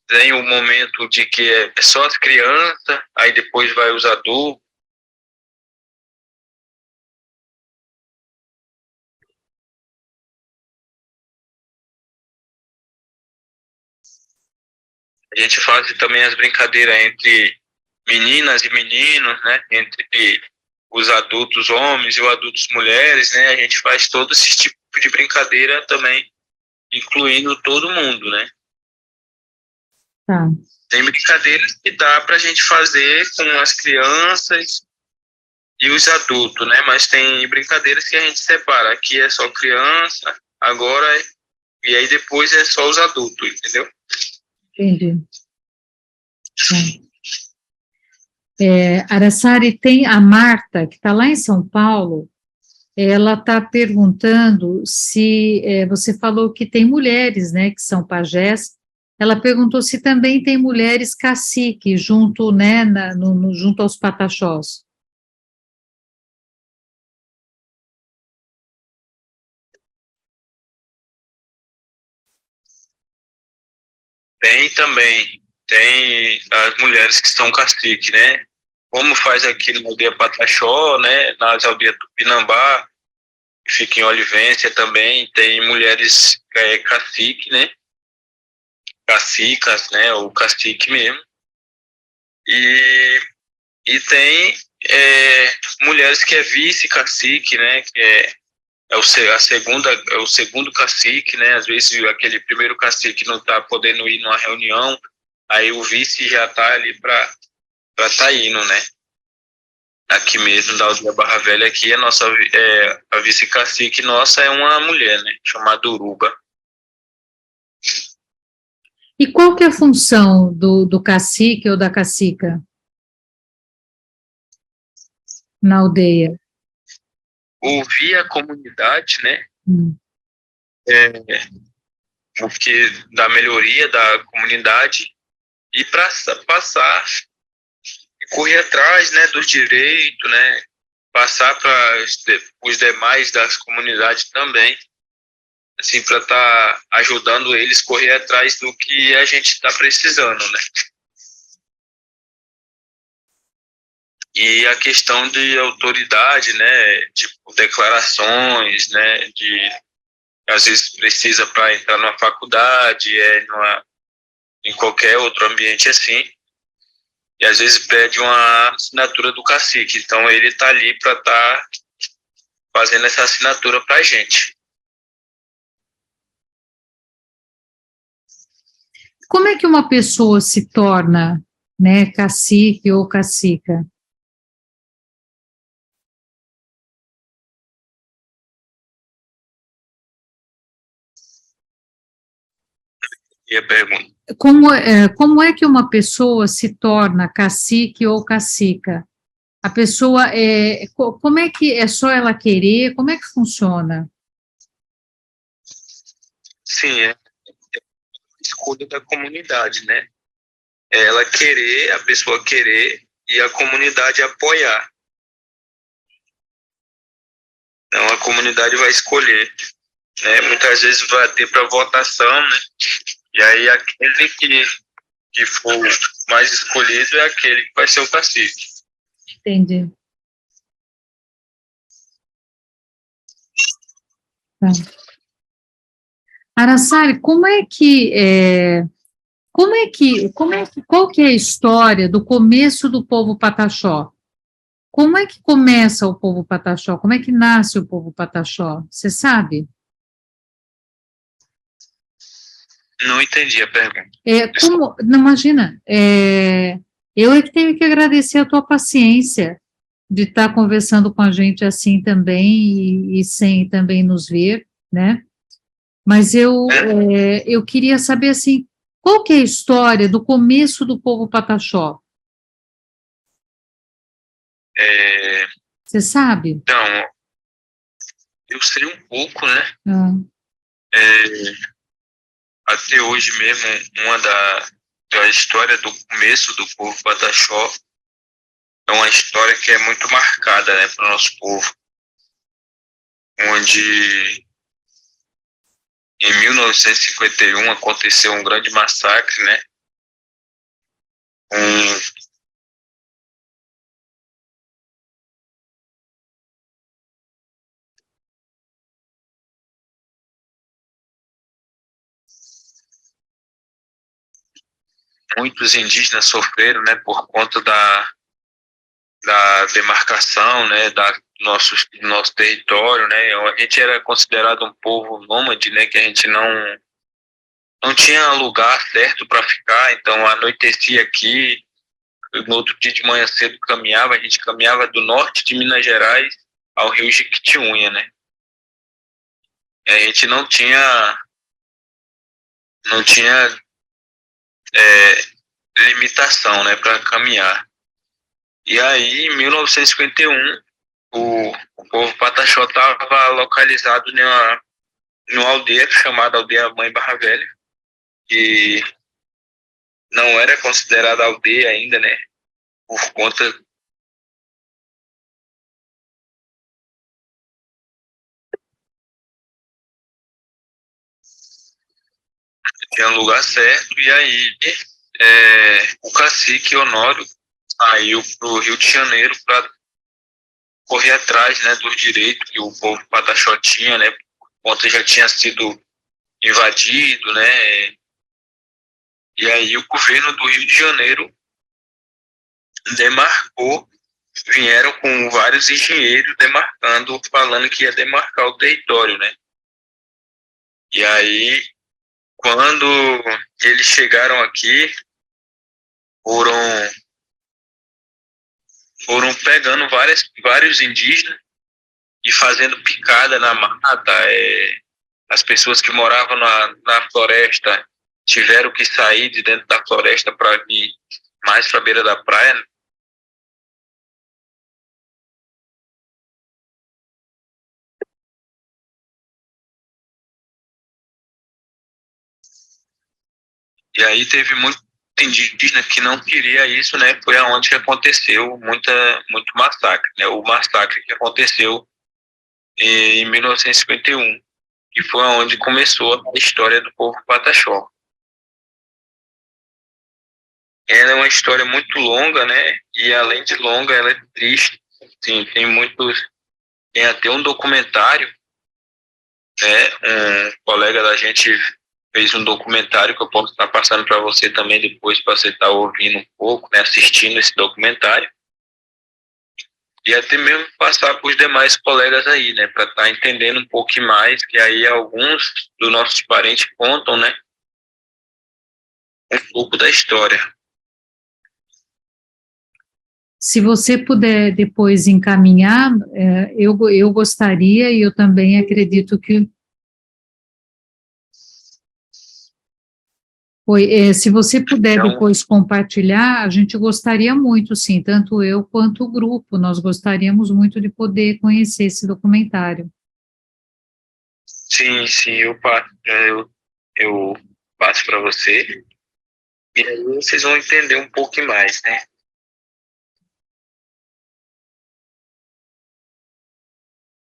Speaker 2: tem o momento de que é só as crianças, aí depois vai os adultos. A gente faz também as brincadeiras entre meninas e meninos, né? Entre os adultos homens e os adultos mulheres, né? A gente faz todo esse tipo de brincadeira também, incluindo todo mundo, né?
Speaker 1: Tá.
Speaker 2: Tem brincadeiras que dá para a gente fazer com as crianças e os adultos, né? Mas tem brincadeiras que a gente separa. Aqui é só criança, agora e aí depois é só os adultos, entendeu?
Speaker 1: Entendi. Araçari, tem a Marta, que está lá em São Paulo, ela está perguntando se, você falou que tem mulheres, né, que são pajés, ela perguntou se também tem mulheres cacique junto, né, junto aos pataxós.
Speaker 2: Tem também, tem as mulheres que são cacique, né? Como faz aqui na aldeia Pataxó, né? Nas aldeias Tupinambá, que fica em Olivência também, tem mulheres cacique, né? Cacicas, né? Ou cacique mesmo. E, e tem mulheres que é vice-cacique, né? Que é o segundo cacique, né? Às vezes aquele primeiro cacique não está podendo ir numa reunião, aí o vice já está ali para estar indo, né? Aqui mesmo da aldeia Barra Velha, aqui a vice-cacique nossa é uma mulher, né? Chamada Uruba.
Speaker 1: E qual que é a função do cacique ou da cacica na aldeia?
Speaker 2: Ouvir a comunidade, né? Porque da melhoria da comunidade e para passar e correr atrás, né, dos direitos, né? Passar para os demais das comunidades também, assim, para estar ajudando eles a correr atrás do que a gente está precisando, né? E a questão de autoridade, né, tipo, declarações, né, às vezes precisa para entrar numa faculdade, em qualquer outro ambiente assim, e às vezes pede uma assinatura do cacique, então ele está ali para estar fazendo essa assinatura para a gente.
Speaker 1: Como é que uma pessoa se torna, né, cacique ou cacica?
Speaker 2: E a pergunta?
Speaker 1: Como é que uma pessoa se torna cacique ou cacica? A pessoa, como é que é só ela querer? Como é que funciona?
Speaker 2: Sim, é escolha da comunidade, né? É ela querer, a pessoa querer e a comunidade apoiar. Então a comunidade vai escolher, né? Muitas vezes vai ter para votação, né? E aí aquele que for mais escolhido é aquele que vai ser o cacique.
Speaker 1: Entendi. Tá. Araçari, qual que é a história do começo do povo Pataxó? Como é que começa o povo Pataxó? Como é que nasce o povo Pataxó? Você sabe?
Speaker 2: Não entendi a pergunta.
Speaker 1: Não, imagina, eu é que tenho que agradecer a tua paciência de estar conversando com a gente assim também e sem também nos ver, né? Mas eu queria saber, assim, qual que é a história do começo do povo Pataxó? Você sabe?
Speaker 2: Então, eu sei um pouco, né?
Speaker 1: Ah,
Speaker 2: Até hoje mesmo, da história do começo do povo Pataxó é uma história que é muito marcada, né, para o nosso povo, onde em 1951 aconteceu um grande massacre, né? Um, muitos indígenas sofreram, né, por conta da demarcação, né, nosso território, né. A gente era considerado um povo nômade, né, que a gente não tinha lugar certo para ficar, então anoitecia aqui, no outro dia de manhã cedo a gente caminhava do norte de Minas Gerais ao Rio Jequitinhonha, né. A gente não tinha limitação, né, para caminhar. E aí, em 1951, o povo Pataxó estava localizado numa aldeia chamada Aldeia Mãe Barra Velha, que não era considerada aldeia ainda, né, por conta tinha um lugar certo. E aí o cacique Honório saiu para o Rio de Janeiro para correr atrás, né, dos direitos que o povo Pataxó tinha, né, por conta já tinha sido invadido, né. E aí o governo do Rio de Janeiro demarcou, vieram com vários engenheiros demarcando, falando que ia demarcar o território, né. E aí, quando eles chegaram aqui, foram pegando vários indígenas e fazendo picada na mata. As pessoas que moravam na floresta tiveram que sair de dentro da floresta para ir mais para a beira da praia, né? E aí teve muito indígena que não queria isso, né? Foi aonde que aconteceu muito massacre, né? O massacre que aconteceu em 1951, que foi onde começou a história do povo Pataxó. Ela é uma história muito longa, né? E além de longa, ela é triste. Sim, tem até um documentário, né? Um colega da gente fez um documentário que eu posso estar passando para você também depois, para você estar ouvindo um pouco, né? Assistindo esse documentário. E até mesmo passar para os demais colegas aí, né? Para estar entendendo um pouco mais, que aí alguns dos nossos parentes contam, né? Um pouco da história.
Speaker 1: Se você puder depois encaminhar, eu gostaria, e eu também acredito que... se você puder
Speaker 2: Então,
Speaker 1: depois compartilhar, a gente gostaria muito, sim, tanto eu quanto o grupo, nós gostaríamos muito de poder conhecer esse documentário.
Speaker 2: sim, eu passo para você, e aí vocês vão entender um pouco mais, né?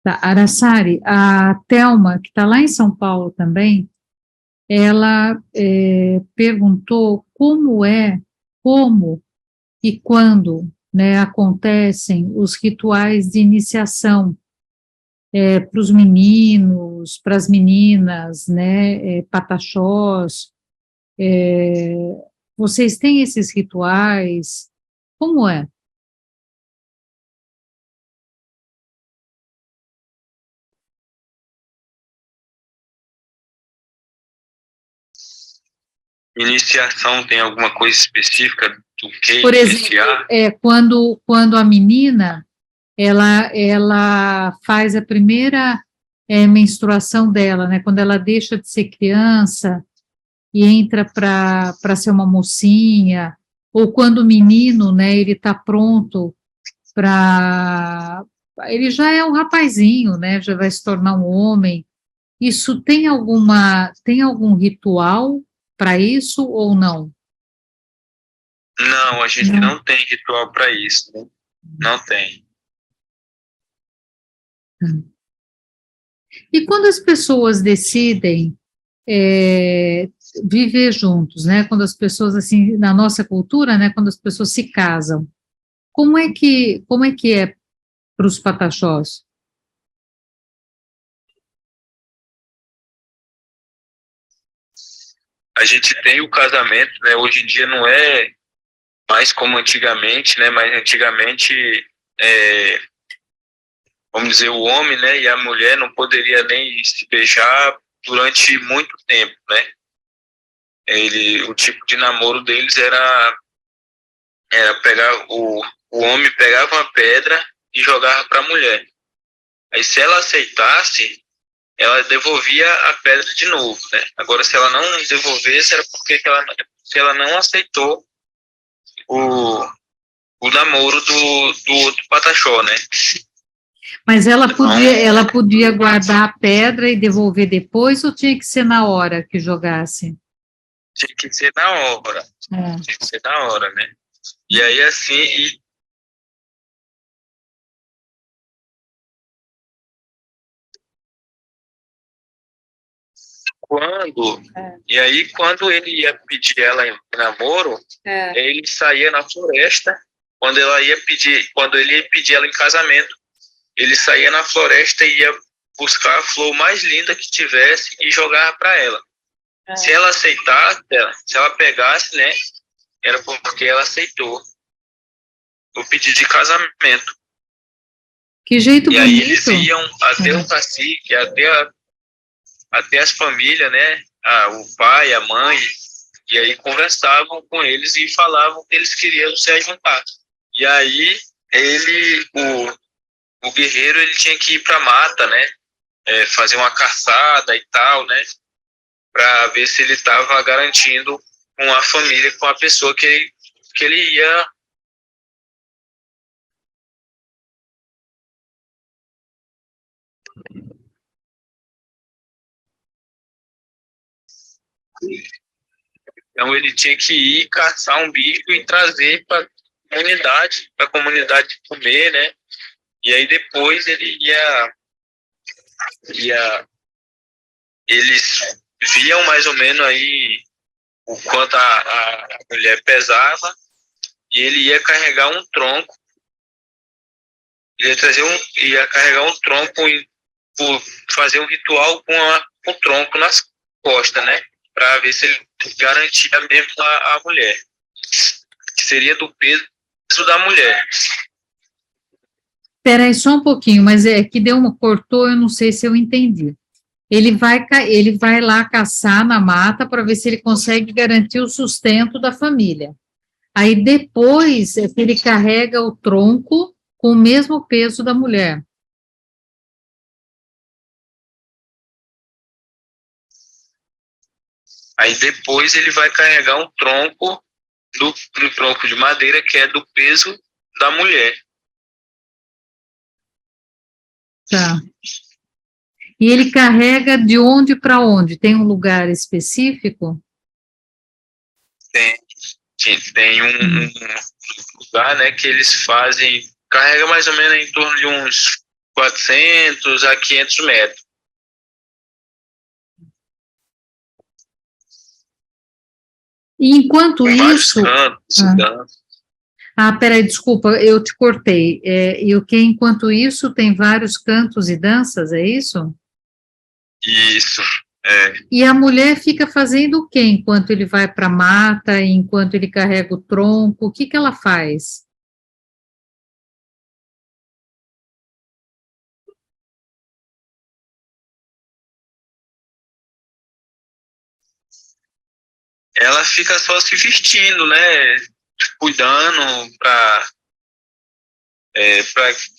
Speaker 1: Tá, Araçari, a Thelma, que está lá em São Paulo também, ela perguntou como e quando, né, acontecem os rituais de iniciação para os meninos, para as meninas, né, pataxós. Vocês têm esses rituais? Como é?
Speaker 2: Iniciação tem alguma coisa específica do que
Speaker 1: Por
Speaker 2: iniciar?
Speaker 1: exemplo, quando a menina ela faz a primeira menstruação dela, né? Quando ela deixa de ser criança e entra para ser uma mocinha, ou quando o menino, né? Ele está pronto para... Ele já é um rapazinho, né? Já vai se tornar um homem. Isso tem algum ritual para isso ou não?
Speaker 2: Não, a gente
Speaker 1: Não.
Speaker 2: não tem ritual para isso, né? Não tem.
Speaker 1: E quando as pessoas decidem viver juntos, né? Quando as pessoas, assim, na nossa cultura, né? Quando as pessoas se casam, como é que é para os pataxós?
Speaker 2: a gente tem o casamento, né? Hoje em dia não é mais como antigamente, né? Mas antigamente, vamos dizer, o homem, né, e a mulher não poderia nem se beijar durante muito tempo, né? O tipo de namoro deles era pegar o homem pegava uma pedra e jogava para a mulher. Aí se ela aceitasse, ela devolvia a pedra de novo, né? Agora, se ela não devolvesse, era porque se ela não aceitou o, o namoro do outro pataxó, né?
Speaker 1: Mas ela podia guardar a pedra e devolver depois, ou tinha que ser na hora que jogasse?
Speaker 2: Tinha que ser na hora.
Speaker 1: É.
Speaker 2: Tinha que ser na hora, né? E aí, assim, quando ele ia pedir ela em namoro, ele saía na floresta. Quando ele ia pedir ela em casamento, ele saía na floresta e ia buscar a flor mais linda que tivesse e jogava para ela. Se ela aceitasse, se ela pegasse, né, era porque ela aceitou o pedido de casamento.
Speaker 1: Que jeito
Speaker 2: E
Speaker 1: bonito.
Speaker 2: aí eles iam até o cacique, até as famílias, né, o pai, a mãe, e aí conversavam com eles e falavam que eles queriam se ajuntar. E aí o guerreiro, ele tinha que ir para a mata, né, fazer uma caçada e tal, né, para ver se ele estava garantindo uma família com a pessoa que ele ia. Então ele tinha que ir caçar um bicho e trazer para a comunidade comer, né? E aí depois eles viam mais ou menos aí o quanto a mulher pesava, e ele ia carregar um tronco, ia carregar um tronco e fazer um ritual com o tronco nas costas, né? Para ver se ele garantia mesmo a mulher, que seria do peso da mulher.
Speaker 1: Espera aí só um pouquinho, mas é que cortou, eu não sei se eu entendi. Ele vai lá caçar na mata para ver se ele consegue garantir o sustento da família. Aí depois ele carrega o tronco com o mesmo peso da mulher.
Speaker 2: Aí depois ele vai carregar um tronco, um tronco de madeira que é do peso da mulher.
Speaker 1: Tá. E ele carrega de onde para onde? Tem um lugar específico?
Speaker 2: Tem um lugar, né, que eles fazem, carrega mais ou menos em torno de uns 400 a 500 metros.
Speaker 1: E enquanto isso...
Speaker 2: Cantos,
Speaker 1: peraí, desculpa, eu te cortei. E o que enquanto isso tem vários cantos e danças, é isso?
Speaker 2: Isso.
Speaker 1: E a mulher fica fazendo o quê enquanto ele vai para a mata, enquanto ele carrega o tronco? O que ela faz?
Speaker 2: Ela fica só se vestindo, né? Cuidando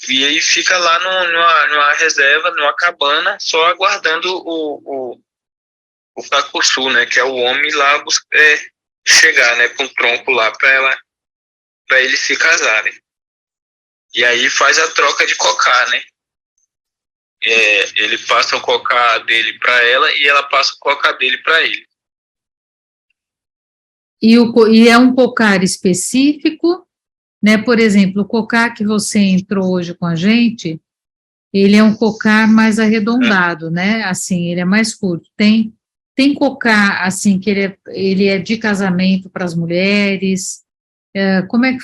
Speaker 2: e aí fica lá numa reserva, numa cabana, só aguardando o Kakusu, né? Que é o homem lá chegar, né? Com o tronco lá para eles se casarem. E aí faz a troca de cocá, né? Ele passa o cocá dele para ela e ela passa o cocá dele para ele.
Speaker 1: E é um cocar específico, né? Por exemplo, o cocar que você entrou hoje com a gente, ele é um cocar mais arredondado, né? Assim, ele é mais curto. Tem cocar, assim, que ele é de casamento para as mulheres. Como é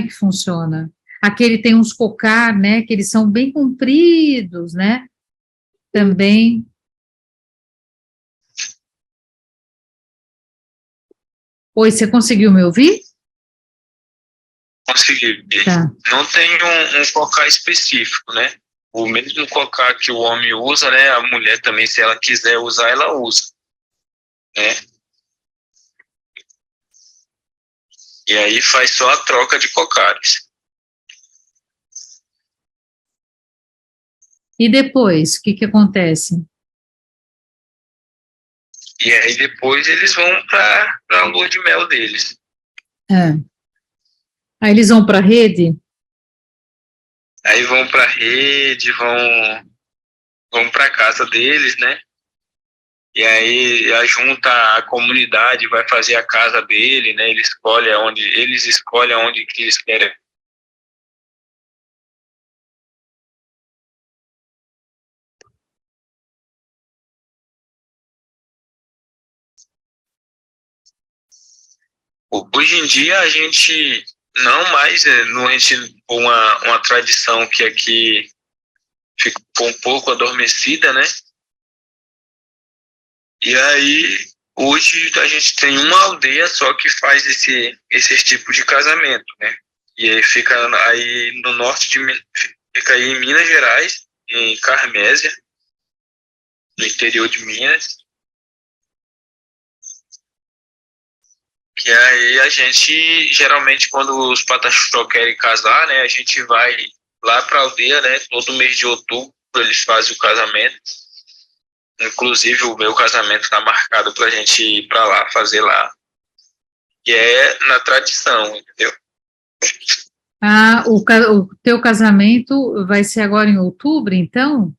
Speaker 1: que funciona? Aquele tem uns cocar, né? Que eles são bem compridos, né? Também. Oi, você conseguiu me ouvir?
Speaker 2: Consegui.
Speaker 1: Tá.
Speaker 2: Não tem um cocar específico, né? O mesmo cocar que o homem usa, né? A mulher também, se ela quiser usar, ela usa, né? E aí faz só a troca de cocares.
Speaker 1: E depois, o que que acontece?
Speaker 2: E aí depois eles vão para a lua de mel deles.
Speaker 1: É. Aí eles vão para a rede?
Speaker 2: Aí vão para a rede, vão para a casa deles, né? E aí junta a comunidade, vai fazer a casa dele, né? Eles escolhem onde que eles querem. Hoje em dia a gente não mais, a gente uma tradição que aqui ficou um pouco adormecida, né? E aí hoje a gente tem uma aldeia só que faz esse tipo de casamento, né? E aí fica aí no norte fica aí em Minas Gerais, em Carmésia, no interior de Minas. Que aí a gente, geralmente, quando os pataxó querem casar, né, a gente vai lá para a aldeia, né, todo mês de outubro eles fazem o casamento. Inclusive, o meu casamento está marcado para a gente ir para lá, fazer lá. Que é na tradição, entendeu?
Speaker 1: Ah, o teu casamento vai ser agora em outubro, então?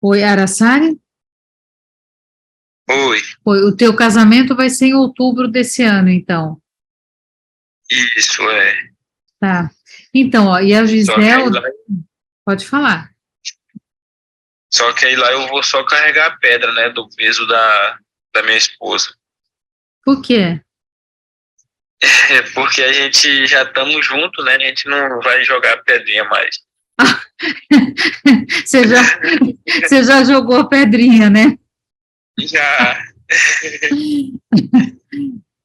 Speaker 1: Oi, Araçari?
Speaker 2: Oi,
Speaker 1: Oi, o teu casamento vai ser em outubro desse ano, então.
Speaker 2: isso é.
Speaker 1: Tá. Então, ó, e a
Speaker 2: Só que aí
Speaker 1: Gisela,
Speaker 2: lá,
Speaker 1: pode falar.
Speaker 2: só que aí lá eu vou só carregar a pedra, né, do peso da minha esposa.
Speaker 1: Por quê?
Speaker 2: É porque a gente já estamos juntos, né, a gente não vai jogar pedrinha mais.
Speaker 1: Você já, você já jogou a pedrinha, né?
Speaker 2: Já.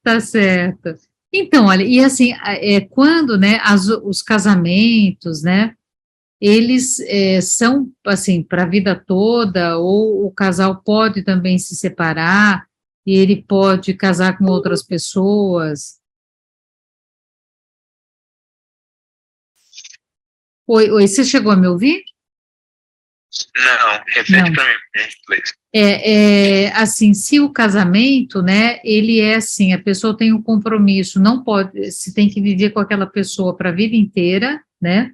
Speaker 1: Tá certo. Então, olha, e assim, quando, né, os casamentos, né, eles são, assim, para a vida toda, ou o casal pode também se separar, e ele pode casar com outras pessoas. Oi, oi, você chegou a me ouvir?
Speaker 2: Não, repete
Speaker 1: Não.
Speaker 2: para mim, em inglês.
Speaker 1: Assim, se o casamento, né, ele é assim, a pessoa tem um compromisso, não pode, se tem que viver com aquela pessoa para a vida inteira, né,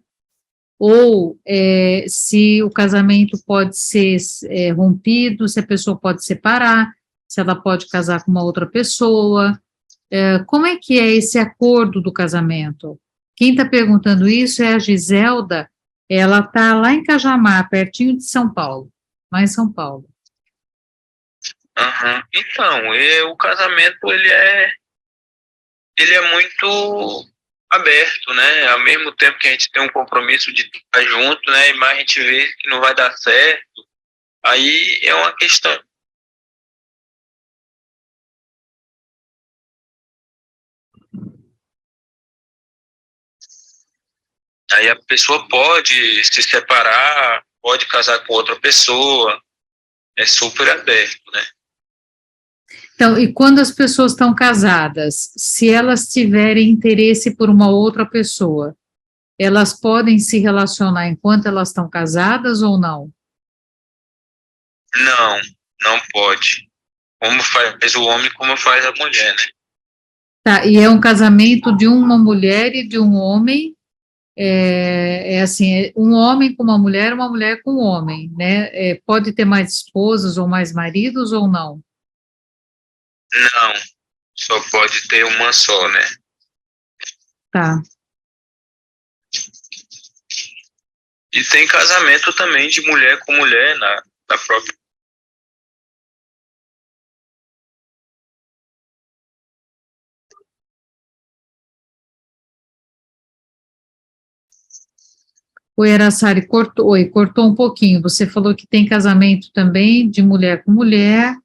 Speaker 1: ou se o casamento pode ser rompido, se a pessoa pode separar, se ela pode casar com uma outra pessoa, como é que é esse acordo do casamento? Quem está perguntando isso é a Giselda, ela está lá em Cajamar, pertinho de São Paulo, lá em São Paulo.
Speaker 2: Uhum. Então, o casamento ele é muito aberto, né? Ao mesmo tempo que a gente tem um compromisso de estar junto, né? Mas a gente vê que não vai dar certo. Aí é uma questão. Aí a pessoa pode se separar, pode casar com outra pessoa. É super aberto, né?
Speaker 1: Então, e quando as pessoas estão casadas, se elas tiverem interesse por uma outra pessoa, elas podem se relacionar enquanto elas estão casadas ou não?
Speaker 2: Não, não pode. Como faz o homem, como faz a mulher, né?
Speaker 1: Tá, e é um casamento de uma mulher e de um homem, assim, um homem com uma mulher com um homem, né? Pode ter mais esposas ou mais maridos ou não?
Speaker 2: Não, só pode ter uma só, né?
Speaker 1: Tá.
Speaker 2: E tem casamento também de mulher com mulher na própria.
Speaker 1: Oi, Araçari, cortou um pouquinho. Você falou que tem casamento também de mulher com mulher.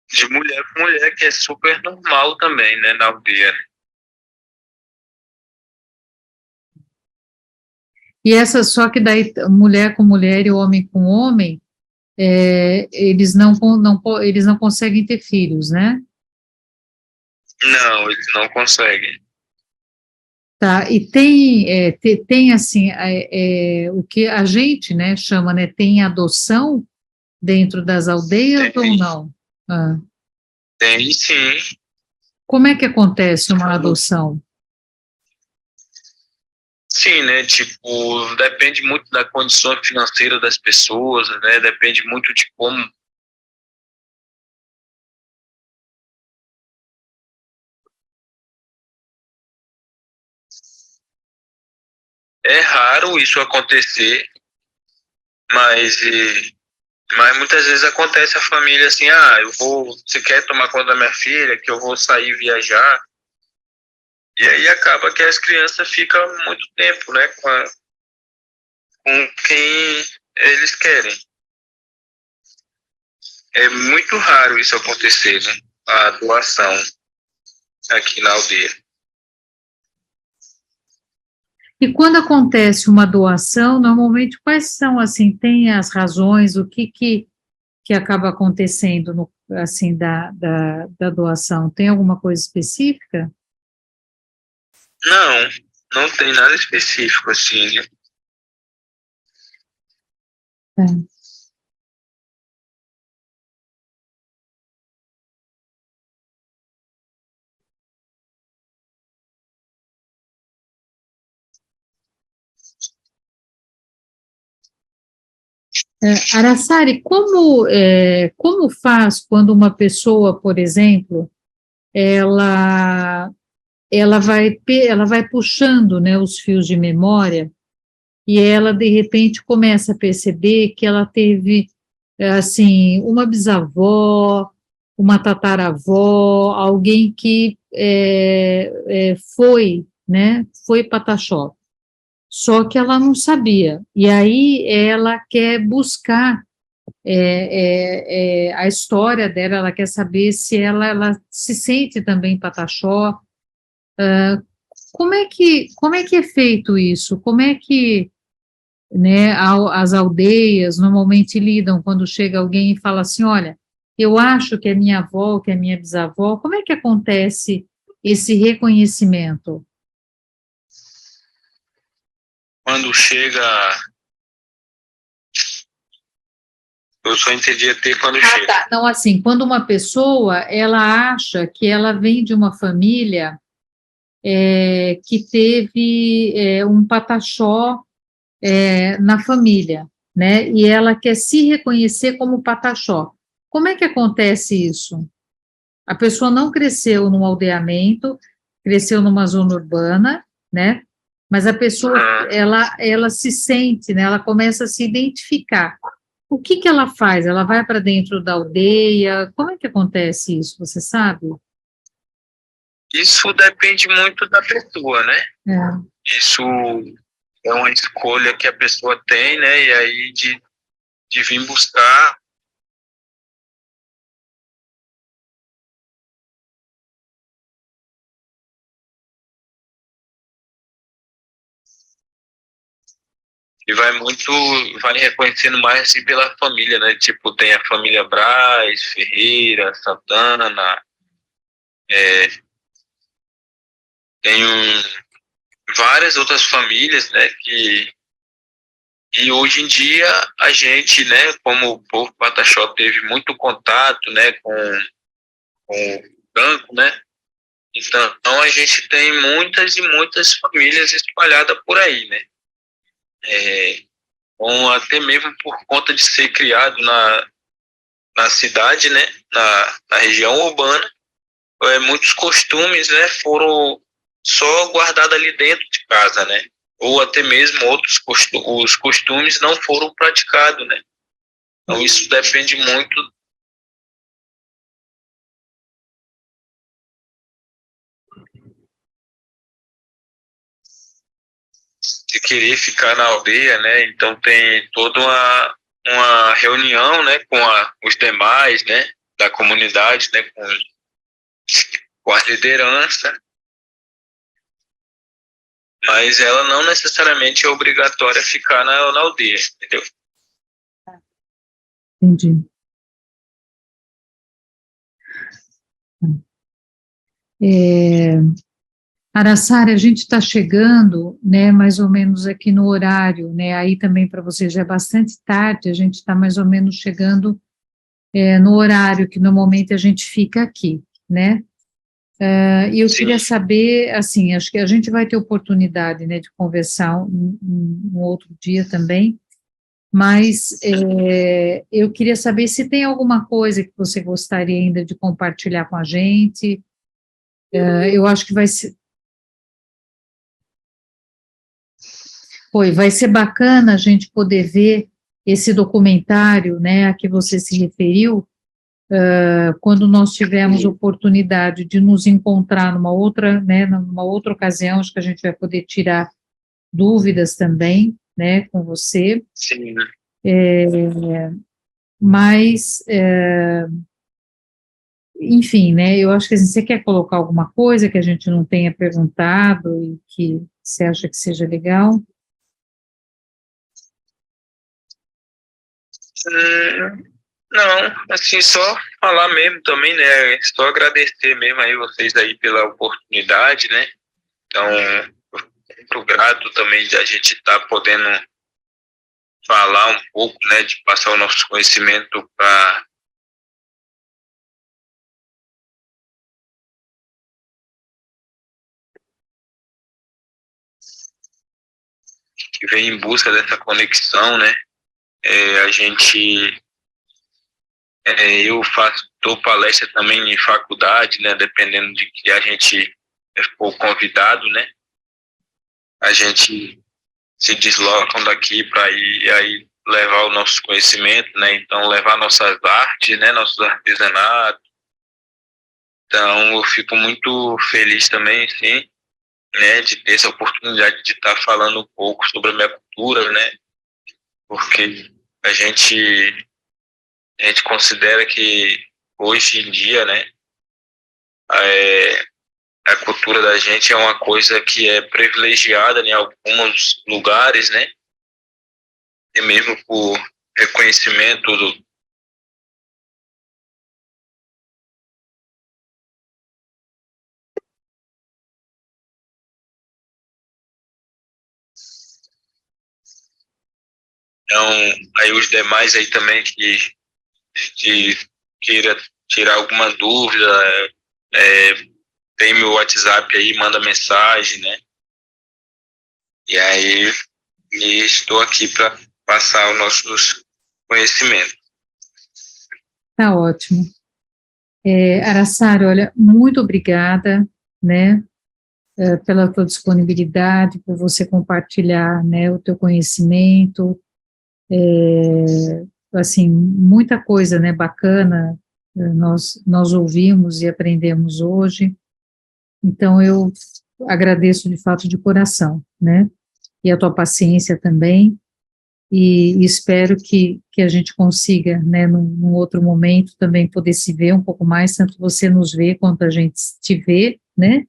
Speaker 2: De mulher com mulher, que é super normal também, né, na aldeia.
Speaker 1: E essa, só que daí mulher com mulher e homem com homem, eles não conseguem ter filhos, né?
Speaker 2: Não, eles não conseguem.
Speaker 1: Tá, e tem assim, o que a gente, né, chama, né, tem adoção dentro das aldeias ou
Speaker 2: Tem,
Speaker 1: não? Ah,
Speaker 2: tem sim.
Speaker 1: como é que acontece uma adoção?
Speaker 2: Sim, né? Tipo, depende muito da condição financeira das pessoas, né? Depende muito de como. É raro isso acontecer, mas, mas muitas vezes acontece a família assim, você quer tomar conta da minha filha, que eu vou sair viajar, e aí acaba que as crianças ficam muito tempo, né, com quem eles querem. É muito raro isso acontecer, né? A doação aqui na aldeia.
Speaker 1: E quando acontece uma doação, normalmente quais são, assim, tem as razões, que acaba acontecendo, assim, da doação? Tem alguma coisa específica?
Speaker 2: Não, não tem nada específico assim, né?
Speaker 1: É. Araçari, como faz quando uma pessoa, por exemplo, ela, ela vai puxando, né, os fios de memória e ela, de repente, começa a perceber que ela teve, assim, uma bisavó, uma tataravó, alguém que foi, né, foi Pataxó, só que ela não sabia. E aí ela quer buscar a história dela, ela quer saber se ela se sente também Pataxó. Como é que é feito isso? Como é que, né, as aldeias normalmente lidam quando chega alguém e fala assim, olha, eu acho que é minha avó, que é minha bisavó, como é que acontece esse reconhecimento?
Speaker 2: Quando chega, eu só entendi até quando chega.
Speaker 1: Tá. Não, assim, quando uma pessoa, ela acha que ela vem de uma família que teve um pataxó na família, né? E ela quer se reconhecer como pataxó. Como é que acontece isso? A pessoa não cresceu num aldeamento, cresceu numa zona urbana, né? Mas a pessoa, ela se sente, né? Ela começa a se identificar. O que ela faz? Ela vai para dentro da aldeia? Como é que acontece isso? Você sabe?
Speaker 2: Isso depende muito da pessoa, né?
Speaker 1: É.
Speaker 2: Isso é uma escolha que a pessoa tem, né? E aí de vir buscar. E vai reconhecendo mais assim pela família, né? Tipo, tem a família Braz, Ferreira, Santana, tem várias outras famílias, né? E hoje em dia a gente, né? Como o povo Pataxó teve muito contato, né? Com o branco, né? Então a gente tem muitas e muitas famílias espalhadas por aí, né? Até mesmo por conta de ser criado na cidade, né? Na região urbana, muitos costumes, né, foram só guardados ali dentro de casa, né? Ou até mesmo os costumes não foram praticados, né? Então isso depende muito. de querer ficar na aldeia, né? Então tem toda uma reunião, né, com os demais, né, da comunidade, né, com a liderança, mas ela não necessariamente é obrigatória ficar na aldeia, entendeu?
Speaker 1: Entendi. Araçara, a gente está chegando, né, mais ou menos aqui no horário, né, aí também para vocês já é bastante tarde, a gente está mais ou menos chegando no horário que normalmente a gente fica aqui, né, e eu queria saber, assim, acho que a gente vai ter oportunidade, né, de conversar um outro dia também, mas eu queria saber se tem alguma coisa que você gostaria ainda de compartilhar com a gente. Eu acho que vai ser bacana a gente poder ver esse documentário, né, a que você se referiu, quando nós tivermos oportunidade de nos encontrar numa outra, né, numa outra ocasião, acho que a gente vai poder tirar dúvidas também, né, com você.
Speaker 2: Sim.
Speaker 1: Mas, enfim, né, eu acho que assim, você quer colocar alguma coisa que a gente não tenha perguntado e que você acha que seja legal?
Speaker 2: Não, assim, só falar mesmo também, né, só agradecer mesmo aí vocês aí pela oportunidade, né, então, muito grato também de a gente estar podendo falar um pouco, né, de passar o nosso conhecimento para que vem em busca dessa conexão, né, eu dou palestra também em faculdade, né, dependendo de que a gente for convidado, né, a gente se deslocam daqui para ir aí levar o nosso conhecimento, né, então levar nossas artes, né, nossos artesanatos. Então eu fico muito feliz também, sim, né, de ter essa oportunidade de estar falando um pouco sobre a minha cultura, né, porque a gente considera que hoje em dia, né, a cultura da gente é uma coisa que é privilegiada em alguns lugares, né, e mesmo por reconhecimento então, aí os demais aí também que queira tirar alguma dúvida, tem meu WhatsApp aí, manda mensagem, né? E aí estou aqui para passar os nossos conhecimentos.
Speaker 1: Tá ótimo. Araçara, olha, muito obrigada, né, pela tua disponibilidade, por você compartilhar, né, o teu conhecimento, assim, muita coisa, né, bacana, nós ouvimos e aprendemos hoje, então eu agradeço de fato de coração, né, e a tua paciência também, e espero que a gente consiga, né, num outro momento também poder se ver um pouco mais, tanto você nos vê quanto a gente te vê, né,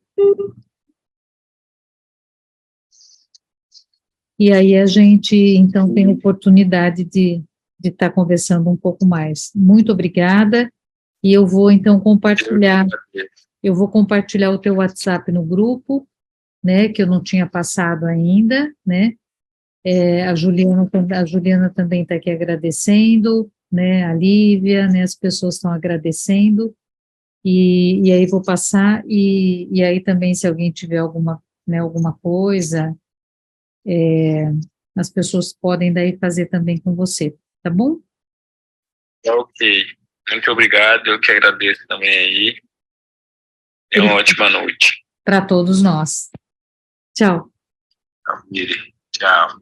Speaker 1: e aí a gente, então, tem a oportunidade de estar conversando um pouco mais. Muito obrigada, e eu vou, então, compartilhar o teu WhatsApp no grupo, né, que eu não tinha passado ainda, né, a Juliana também está aqui agradecendo, né, a Lívia, né, as pessoas estão agradecendo, e aí vou passar, e aí também se alguém tiver alguma coisa, as pessoas podem daí fazer também com você, tá bom?
Speaker 2: Ok, muito obrigado, eu que agradeço também aí. Tenha uma ótima noite.
Speaker 1: Para todos nós. Tchau.
Speaker 2: Tchau.